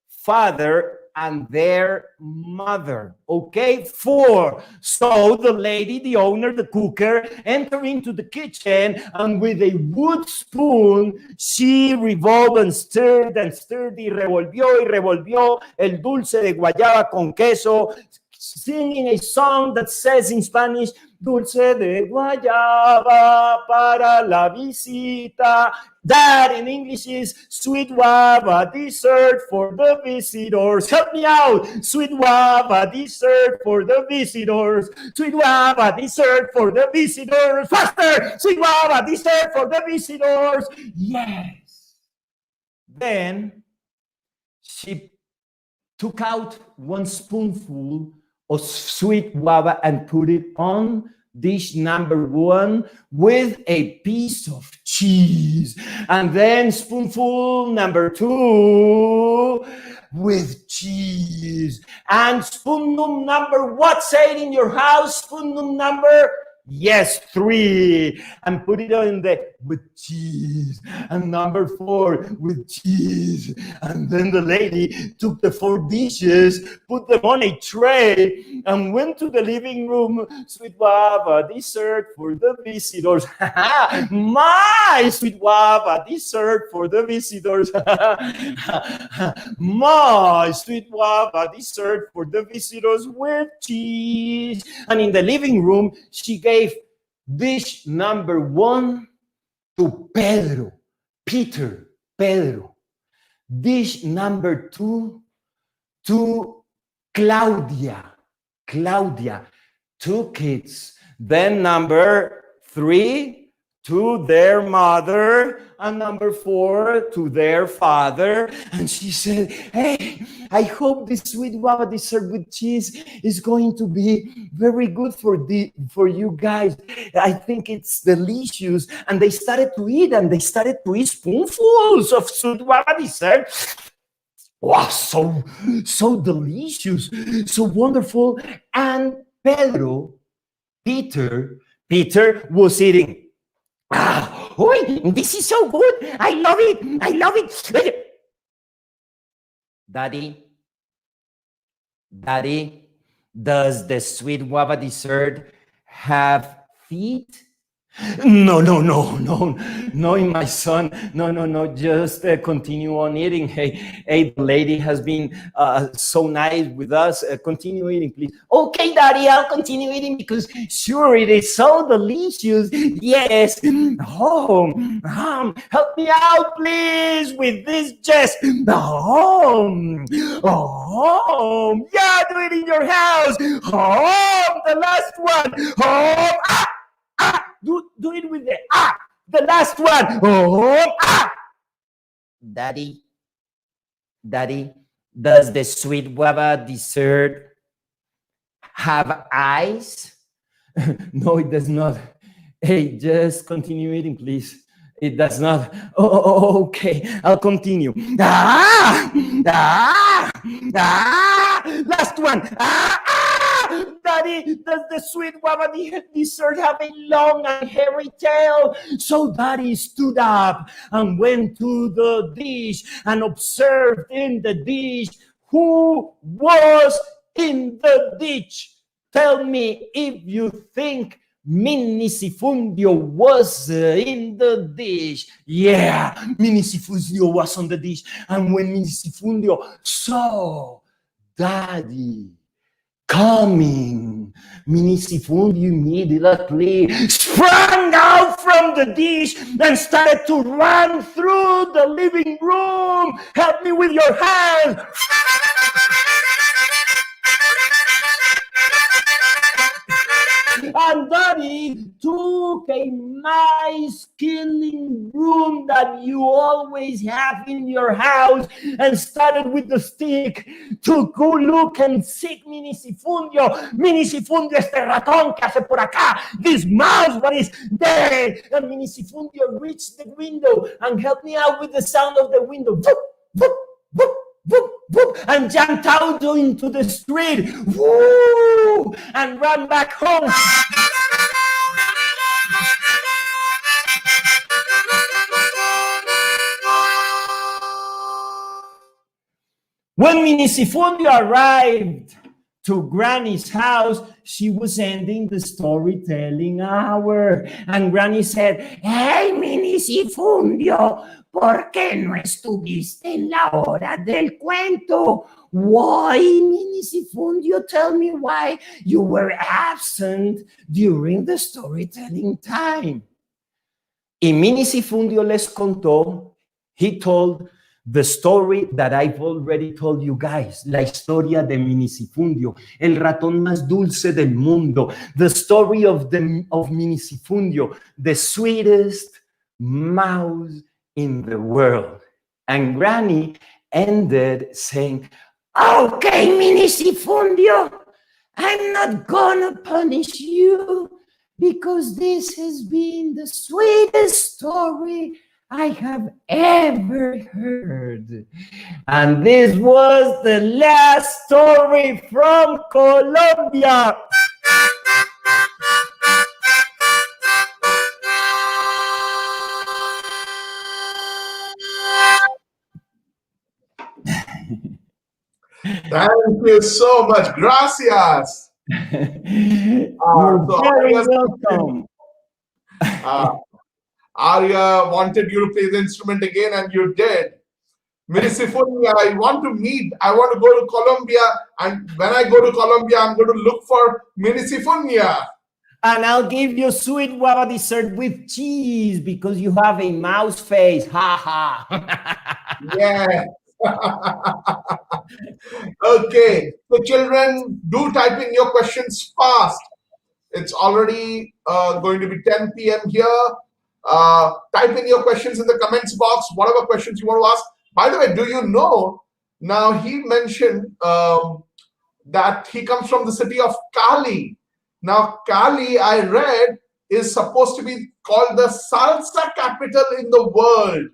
B: father and their mother. Okay, 4. So the lady, the owner, the cooker, entered into the kitchen, and with a wood spoon, she revolved and stirred y revolvió el dulce de guayaba con queso, singing a song that says in Spanish, dulce de guayaba para la visita. That in English is sweet guava dessert for the visitors. Help me out. Sweet guava dessert for the visitors. Sweet guava dessert for the visitors. Faster. Sweet guava dessert for the visitors. Yes. Then she took out 1 spoonful of sweet guava and put it on dish number 1 with a piece of cheese. And then spoonful number 2 with cheese. And spoon number, what? Say it in your house. Spoon number, yes, 3. And put it on the with cheese. And number 4 with cheese. And then the lady took the 4 dishes, put them on a tray, and went to the living room. Sweet guava dessert for the visitors. My sweet guava dessert for the visitors. My sweet guava dessert for the visitors with cheese. And in the living room, she gave dish number 1 to Pedro. Dish number 2 to Claudia. 2 kids. Then number 3 to their mother, and number 4 to their father. And she said, hey, I hope this sweet guava dessert with cheese is going to be very good for you guys. I think it's delicious. And they started to eat, spoonfuls of sweet guava dessert. Wow, so delicious, so wonderful. And Peter was eating. This is so good. I love it. Daddy, does the sweet guava dessert have feet? No, my son. No, just continue on eating. Hey, the lady has been so nice with us. Continue eating, please. Okay, Daddy, I'll continue eating because sure, it is so delicious. Yes. Help me out, please, with this jest. Yeah, do it in your house. The last one. Do it with the last one. Daddy, does the sweet guava dessert have eyes? No, it does not. Hey, just continue eating, please. It does not. Oh, okay. I'll continue. Ah, ah, ah. Last one. Ah, ah. Daddy, does the sweet guava dessert have a long and hairy tail? So Daddy stood up and went to the dish and observed in the dish who was in the dish. Tell me if you think Minisifundio was in the dish. Yeah, Minisifundio was on the dish. And when Minisifundio saw Daddy coming, Minisifundio immediately sprang out from the dish and started to run through the living room. Help me with your hand. And Daddy took a mice killing broom that you always have in your house and started with the stick to go look and seek Minisifundio. Minisifundio, este ratón que hace por acá. This mouse, what is there? And Minisifundio reached the window and helped me out with the sound of the window. Boop, boop, boop. Boop, boop, and jumped out into the street, woo, and ran back home. When Minisifundio arrived to Granny's house, she was ending the storytelling hour. And Granny said, "Hey, Minisifundio, ¿por qué no estuviste en la hora del cuento? Why, Minisifundio, tell me why you were absent during the storytelling time." Y Minisifundio les contó, he told the story that I've already told you guys, la historia de Minisifundio, el ratón más dulce del mundo, the story of Minisifundio, the sweetest mouse in the world. And Granny ended saying, "Okay, Minisifundio, I'm not gonna punish you because this has been the sweetest story I have ever heard." And this was the last story from Colombia.
A: Thank you so much. Gracias.
B: You're very welcome.
A: Arya wanted you to play the instrument again, and you did. Minisifundio, I want to meet. I want to go to Colombia, and when I go to Colombia, I'm going to look for Minisifundio.
B: And I'll give you sweet guava dessert with cheese because you have a mouse face. Ha ha.
A: Yeah. Okay. So children, do type in your questions fast. It's already going to be 10 p.m. here. Type in your questions in the comments box, whatever questions you want to ask. By the way, do you know, now he mentioned that he comes from the city of Cali. Now, Cali, I read, is supposed to be called the salsa capital in the world.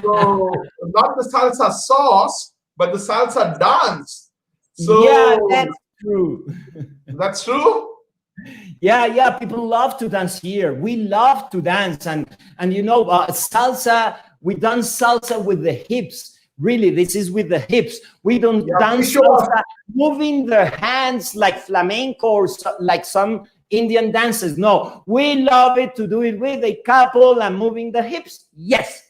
A: So, not the salsa sauce, but the salsa dance. So,
B: yeah, that's true.
A: That's true?
B: Yeah, people love to dance here. We love to dance. And you know, salsa, we dance salsa with the hips. Really, this is with the hips. We don't dance salsa moving the hands like flamenco or like some Indian dances. No, we love it to do it with a couple and moving the hips. Yes.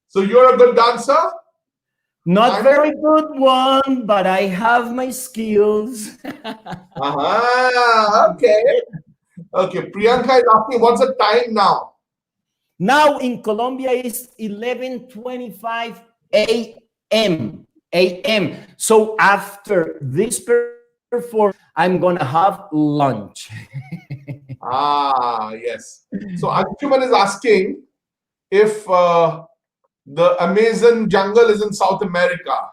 A: So you're a good dancer?
B: Not very good one, but I have my skills.
A: Okay. Okay, Priyanka is asking, what's the time now?
B: Now in Colombia is 11:25 a.m. So after this performance, I'm gonna have lunch.
A: Yes. So Anshuman is asking if the Amazon jungle is in South America.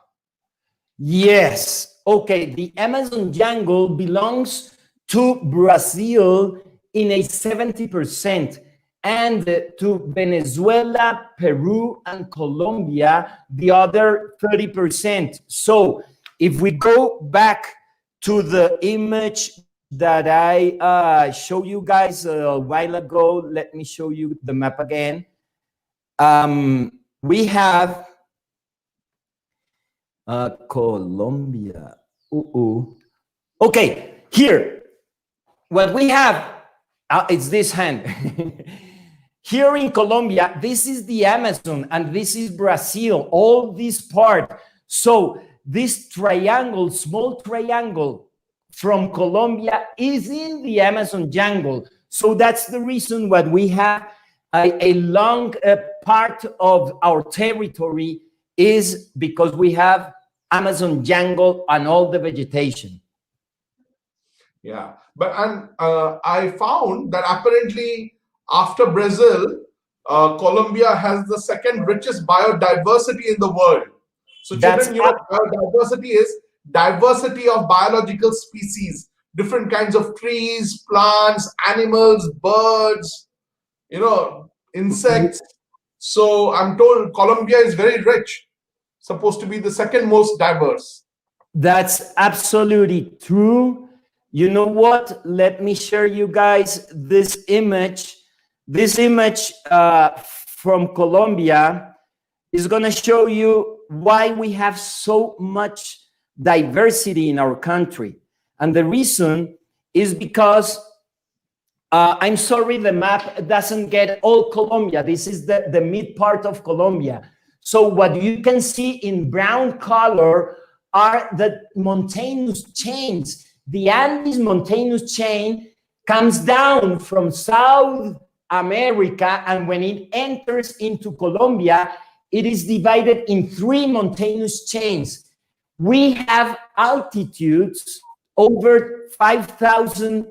B: Yes. Okay. The Amazon jungle belongs to Brazil in a 70%, and to Venezuela, Peru, and Colombia, the other 30%. So if we go back to the image that I showed you guys a while ago, let me show you the map again. We have Colombia. Okay, here, what we have, it's this hand. Here in Colombia, this is the Amazon, and this is Brazil, all this part. So this triangle, small triangle from Colombia is in the Amazon jungle. So that's the reason why we have a long part of our territory is because we have Amazon jungle and all the vegetation.
A: Yeah, but I found that apparently after Brazil, Colombia has the second richest biodiversity in the world. So children, you know, biodiversity is diversity of biological species, different kinds of trees, plants, animals, birds, you know, insects. So I'm told Colombia is very rich, supposed to be the second most diverse.
B: That's absolutely true. You know what? Let me share you guys this image. This image from Colombia is going to show you why we have so much diversity in our country. And the reason is because, I'm sorry, the map doesn't get all Colombia. This is the mid part of Colombia. So what you can see in brown color are the mountainous chains. The Andes mountainous chain comes down from South America, and when it enters into Colombia, it is divided in 3 mountainous chains. We have altitudes over 5,000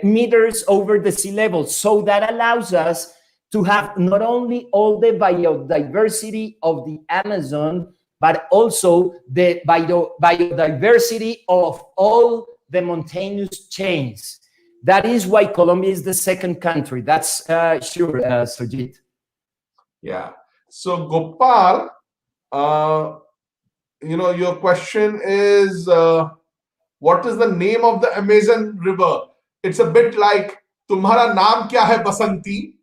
B: meters over the sea level. So that allows us to have not only all the biodiversity of the Amazon, but also the biodiversity of all the mountainous chains. That is why Colombia is the second country. That's sure, Sujit.
A: Yeah. So Gopal, you know, your question is, what is the name of the Amazon River? It's a bit like, Tumhara naam kya hai Basanti?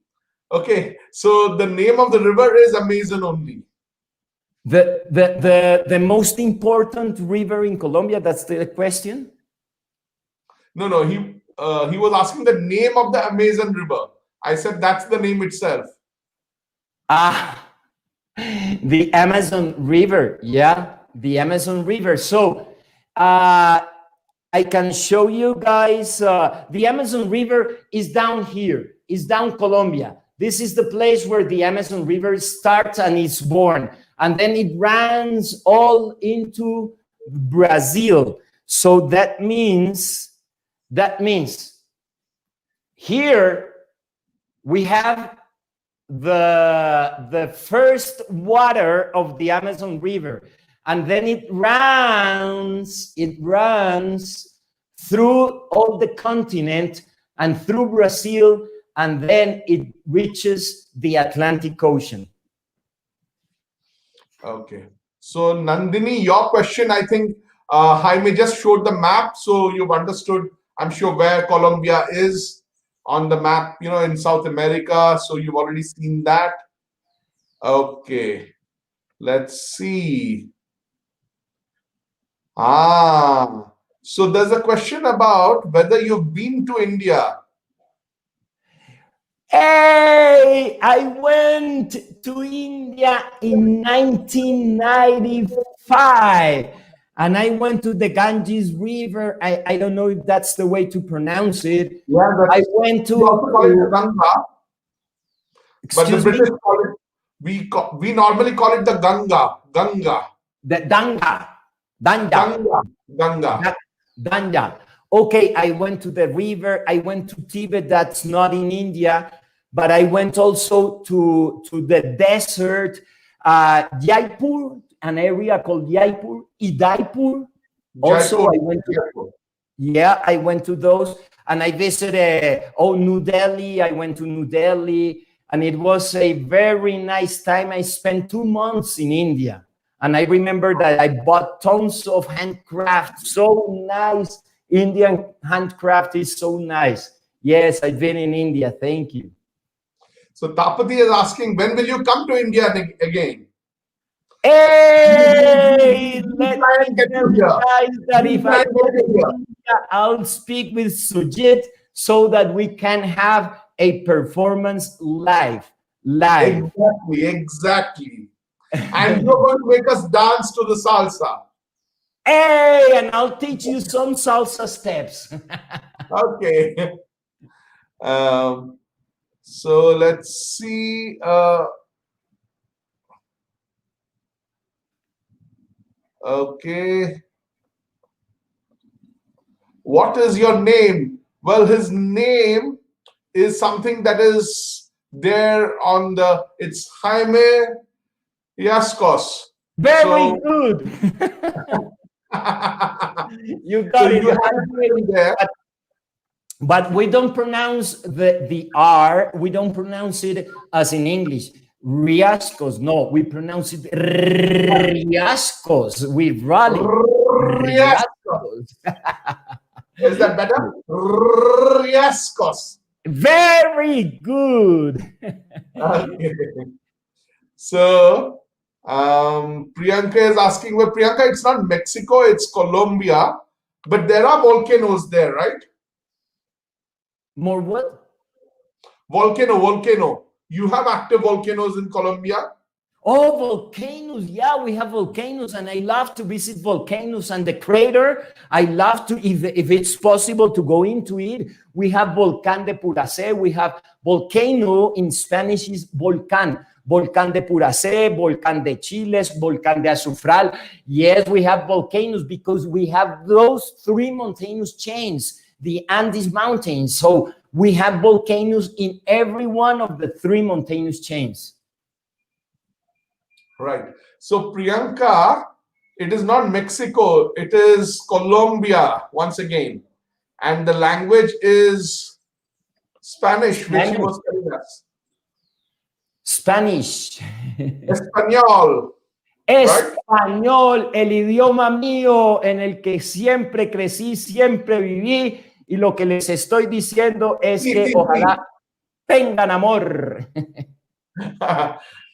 A: Okay, so the name of the river is Amazon only.
B: The most important river in Colombia, that's the question?
A: No, he was asking the name of the Amazon River. I said that's the name itself.
B: The Amazon River, yeah, the Amazon River. So I can show you guys, the Amazon River is down here, is down Colombia. This is the place where the Amazon River starts and is born. And then it runs all into Brazil. So that means here we have the first water of the Amazon River, and then it runs through all the continent and through Brazil, and then it reaches the Atlantic Ocean.
A: Okay, so Nandini, your question, I think Jaime just showed the map, so you've understood, I'm sure, where Colombia is on the map, you know, in South America. So you've already seen that. Okay, let's see. So there's a question about whether you've been to India.
B: Hey, I went to India in 1995, and I went to the Ganges River. I don't know if that's the way to pronounce it.
A: Yeah,
B: I went to.
A: We also call it Ganga, but the British call it. We normally call it the Ganga.
B: The Danja. Okay, I went to the river. I went to Tibet. That's not in India, but I went also to the desert, Jaipur, an area called Jaipur, Udaipur. Also, I went to. Yeah, I went to those. and I visited New Delhi. I went to New Delhi, and it was a very nice time. I spent 2 months in India, and I remember that I bought tons of handcraft. So nice. Indian handcraft is so nice. Yes, I've been in India. Thank you.
A: So Tapati is asking, when will you come to India again?
B: Hey, let
A: Try
B: me
A: and get
B: tell
A: you
B: you
A: here.
B: guys that if
A: Try
B: I
A: and
B: go
A: get
B: to
A: you here.
B: India, I'll speak with Sujit so that we can have a performance live.
A: Exactly. And you're going to make us dance to the salsa.
B: Hey, and I'll teach you some salsa steps.
A: Okay. So let's see. Okay. What is your name? Well, his name is something that is there on the, it's Jaime Riascos.
B: Very
A: So,
B: good. You
A: so
B: got it.
A: you have it written there.
B: But we don't pronounce the R, we don't pronounce it as in English. Riascos, no, we pronounce it Riascos. We rally.
A: Riascos. Is that better? Riascos.
B: Very good.
A: Okay. So, Priyanka is asking, well, Priyanka, it's not Mexico, it's Colombia, but there are volcanoes there, right?
B: More what?
A: Volcano. You have active volcanoes in Colombia?
B: Oh, volcanoes. Yeah, we have volcanoes, and I love to visit volcanoes and the crater. I love to, if it's possible, to go into it. We have Volcán de Puracé. We have volcano in Spanish is volcán. Volcán de Puracé, Volcán de Chiles, Volcán de Azufral. Yes, we have volcanoes because we have those three mountainous chains, the Andes Mountains. So we have volcanoes in every one of the three mountainous chains.
A: Right. So Priyanka, it is not Mexico, it is Colombia once again. And the language is Spanish, which he was telling us.
B: Spanish.
A: Español.
B: Español, el idioma mío en el que siempre crecí, siempre viví, y lo que les estoy diciendo es que ojalá tengan amor.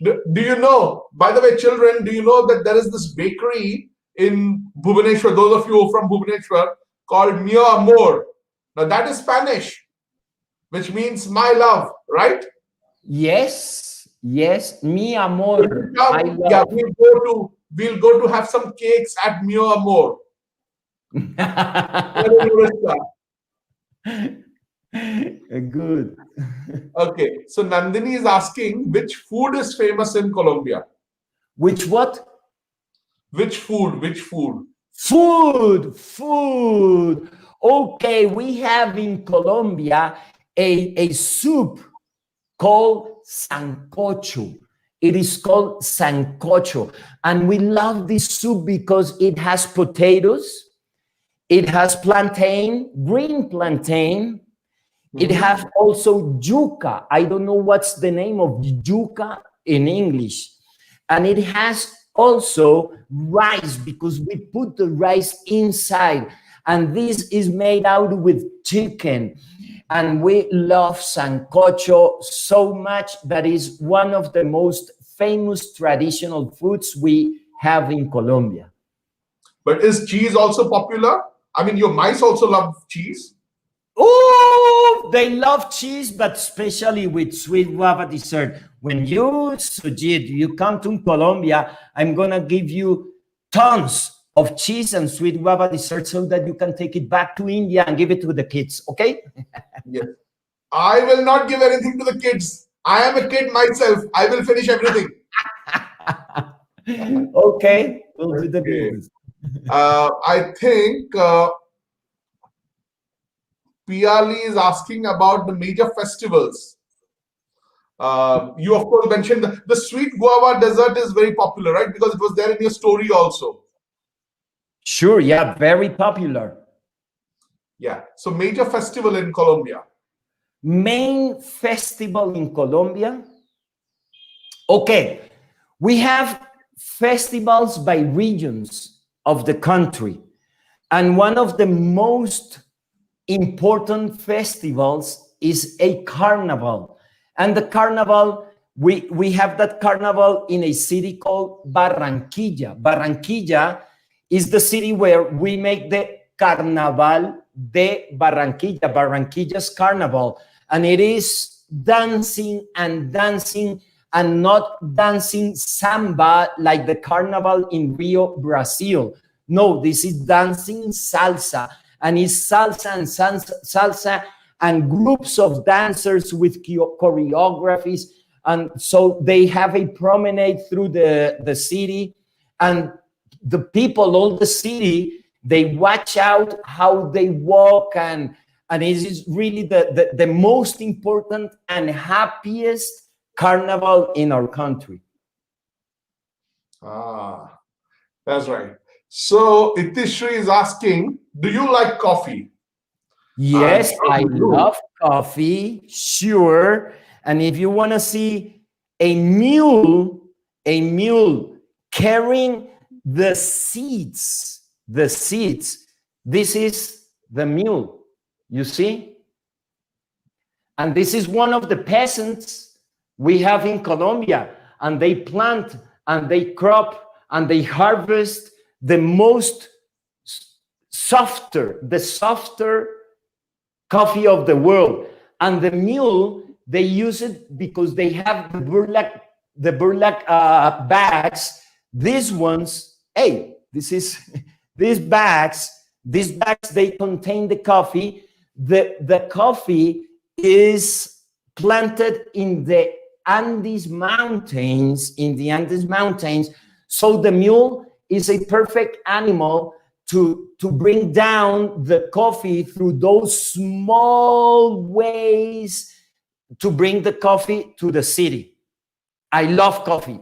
A: Do you know, by the way, children, do you know that there is this bakery in Bhubaneswar, those of you from Bhubaneswar, called Mio Amor? Now that is Spanish, which means my love, right?
B: Yes, mi amor.
A: Yeah, we'll go to have some cakes at Mio Amor.
B: Good.
A: Okay, so Nandini is asking, which food is famous in Colombia?
B: Which what?
A: Which food?
B: Food. Okay, we have in Colombia a soup called sancocho. It is called sancocho. And we love this soup because it has potatoes, it has plantain, green plantain. It has also yuca. I don't know what's the name of yuca in English. And it has also rice because we put the rice inside. And this is made out with chicken. And we love sancocho so much that is one of the most famous traditional foods we have in Colombia.
A: But is cheese also popular? I mean, your mice also love cheese?
B: Oh, they love cheese, but especially with sweet guava dessert. When you, Sujit, you come to Colombia, I'm going to give you tons of cheese and sweet guava dessert so that you can take it back to India and give it to the kids, okay?
A: Yes. I will not give anything to the kids. I am a kid myself. I will finish everything.
B: Okay, we'll do the business.
A: I think Piali is asking about the major festivals. You, of course, mentioned the sweet guava dessert is very popular, right? Because it was there in your story also.
B: Sure, yeah, very popular.
A: Yeah. So major festival in Colombia.
B: Main festival in Colombia. Okay, we have festivals by regions of the country. And one of the most important festivals is a carnival. And the carnival, we have that carnival in a city called Barranquilla. Barranquilla is the city where we make the Carnaval de Barranquilla, Barranquilla's carnival. And it is dancing and dancing and not dancing samba like the carnival in Rio, Brazil. No, this is dancing salsa, and it's salsa and salsa and groups of dancers with choreographies. And so they have a promenade through the city, and the people, all the city, they watch out how they walk, and it is really the most important and happiest carnival in our country.
A: Ah, that's right. So Itishri is asking, do you like coffee?
B: Yes, I love coffee, sure. And if you want to see a mule carrying the seeds, this is the mule, you see? And this is one of the peasants we have in Colombia, and they plant and they crop and they harvest the softer coffee of the world. And the mule, they use it because they have the burlap bags. These ones, hey, these bags, they contain the coffee. The coffee is planted in the Andes Mountains, So the mule is a perfect animal to bring down the coffee through those small ways to bring the coffee to the city. I love coffee.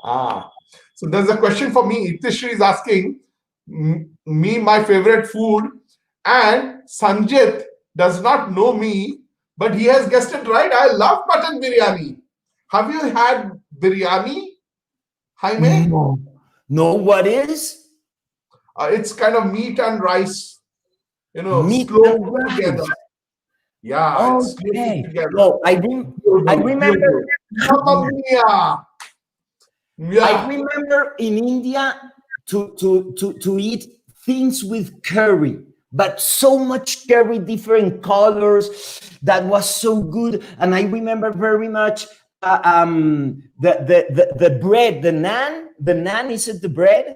A: So there's a question for me. Itishri is asking me my favorite food, and Sanjit does not know me, but he has guessed it right. I love mutton biryani. Have you had biryani, Jaime?
B: No, what is?
A: It's kind of meat and rice,
B: Meat
A: slow
B: and
A: cooked together.
B: rice.
A: Yeah, it's slow
B: Okay.
A: cooked together.
B: No, I remember.
A: Mamma mia. Yeah.
B: I remember in India to eat things with curry, but so much curry, different colors. That was so good. And I remember very much the bread, the naan. The naan, is it the bread?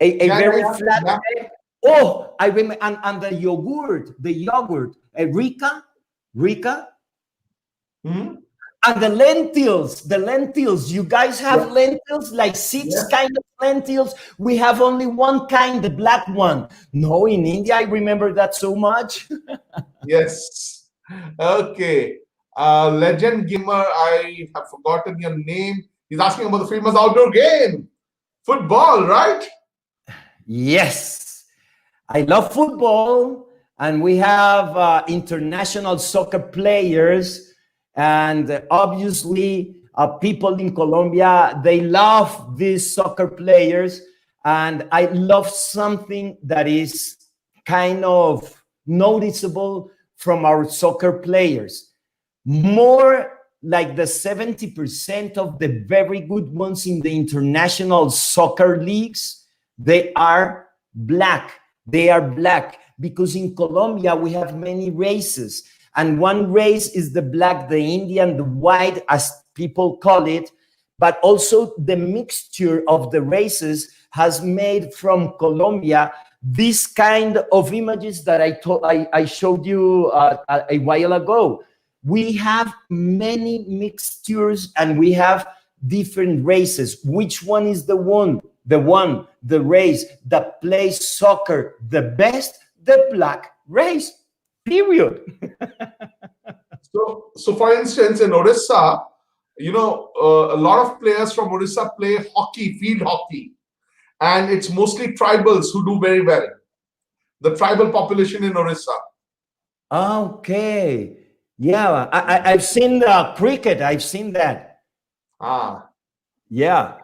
B: A very flat bread. Oh, I remember, and the yogurt, Rika.
A: Hmm?
B: And the lentils. You guys have lentils, like six kind of lentils. We have only one kind, the black one. No, in India, I remember that so much.
A: Yes. Okay. Legend gamer, I have forgotten your name. He's asking about the famous outdoor game, football, right?
B: Yes, I love football, and we have international soccer players. And obviously, people in Colombia, they love these soccer players. And I love something that is kind of noticeable from our soccer players. More like the 70% of the very good ones in the international soccer leagues, they are black. They are black because in Colombia, we have many races. And one race is the black, the Indian, the white, as people call it. But also the mixture of the races has made from Colombia this kind of images that I showed you a while ago. We have many mixtures and we have different races. Which one is the race that plays soccer the best? The black race. Period.
A: So for instance, in Odisha, a lot of players from Odisha play hockey, field hockey, and it's mostly tribals who do very well. the tribal population in Orissa.
B: Okay. Yeah, I've seen the cricket. I've seen that.
A: Ah,
B: Yeah.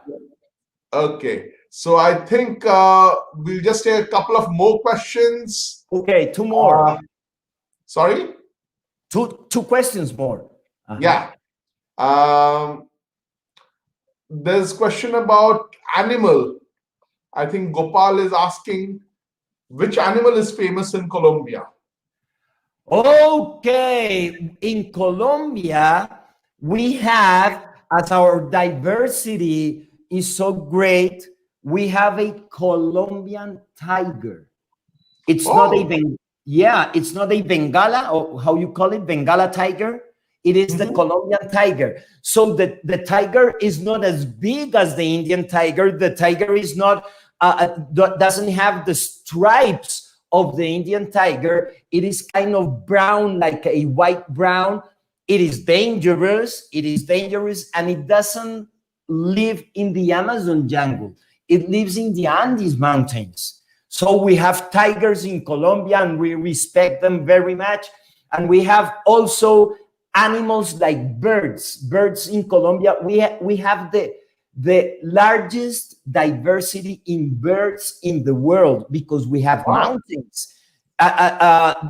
A: okay. So I think we'll just take a couple of more questions.
B: Okay, two more.
A: Sorry?
B: Two questions more.
A: Yeah. There's a question about animal. I think Gopal is asking, which animal is famous in Colombia?
B: Okay, in Colombia, we have, as our diversity is so great, we have a Colombian tiger. It's not a it's not a Bengala, or how you call it, Bengala tiger. It is the Colombian tiger. So the tiger is not as big as the Indian tiger. The tiger is not doesn't have the stripes of the Indian tiger. It is kind of brown, like a white brown. It is dangerous. It is dangerous, and it doesn't live in the Amazon jungle. It lives in the Andes mountains. So we have tigers in Colombia, and we respect them very much. And we have also animals like birds. Birds in Colombia, we have the largest diversity in birds in the world because we have mountains.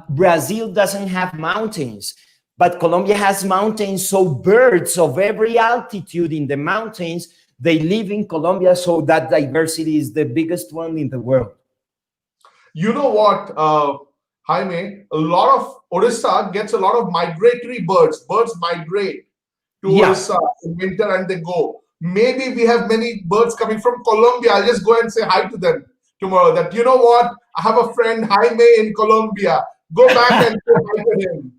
B: Brazil doesn't have mountains, but Colombia has mountains. So birds of every altitude in the mountains, they live in Colombia. So that diversity is the biggest one in the world.
A: You know what, Jaime, a lot of Orissa gets a lot of migratory birds. Birds migrate to Orissa in winter and they go. Maybe we have many birds coming from Colombia. I'll just go and say hi to them tomorrow. That, you know what, I have a friend Jaime in Colombia. Go back and say hi to him.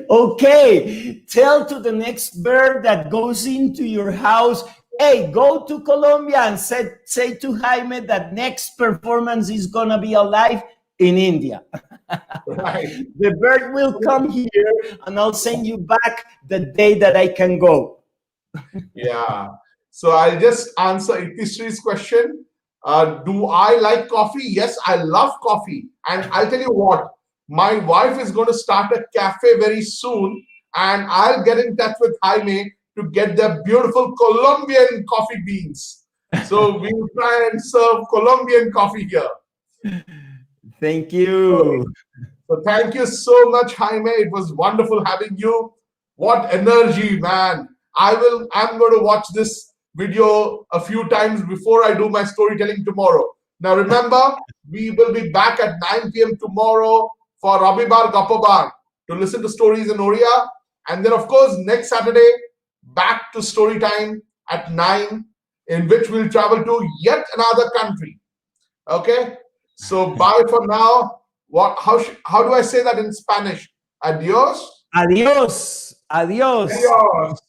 B: Okay, tell to the next bird that goes into your house, hey, go to Colombia and say to Jaime that next performance is gonna be alive in India.
A: Right.
B: The bird will come here and I'll send you back the day that I can go.
A: Yeah. So I'll just answer Itisri's question. Do I like coffee? Yes, I love coffee. And I'll tell you what, my wife is going to start a cafe very soon, and I'll get in touch with Jaime to get the beautiful Colombian coffee beans. So we'll try and serve Colombian coffee here.
B: Thank you.
A: So thank you so much, Jaime. It was wonderful having you. What energy, man. I'm going to watch this video a few times before I do my storytelling tomorrow. Now remember, we will be back at 9 p.m. tomorrow for Rabibar Gapabar to listen to stories in Oriya. And then, of course, next Saturday, back to Storytime at 9, in which we'll travel to yet another country. Okay? So bye for now. How do I say that in Spanish? Adios?
B: Adios. Adios.
A: Adios.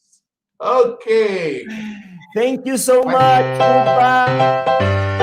A: Okay.
B: Thank you so much. Goodbye.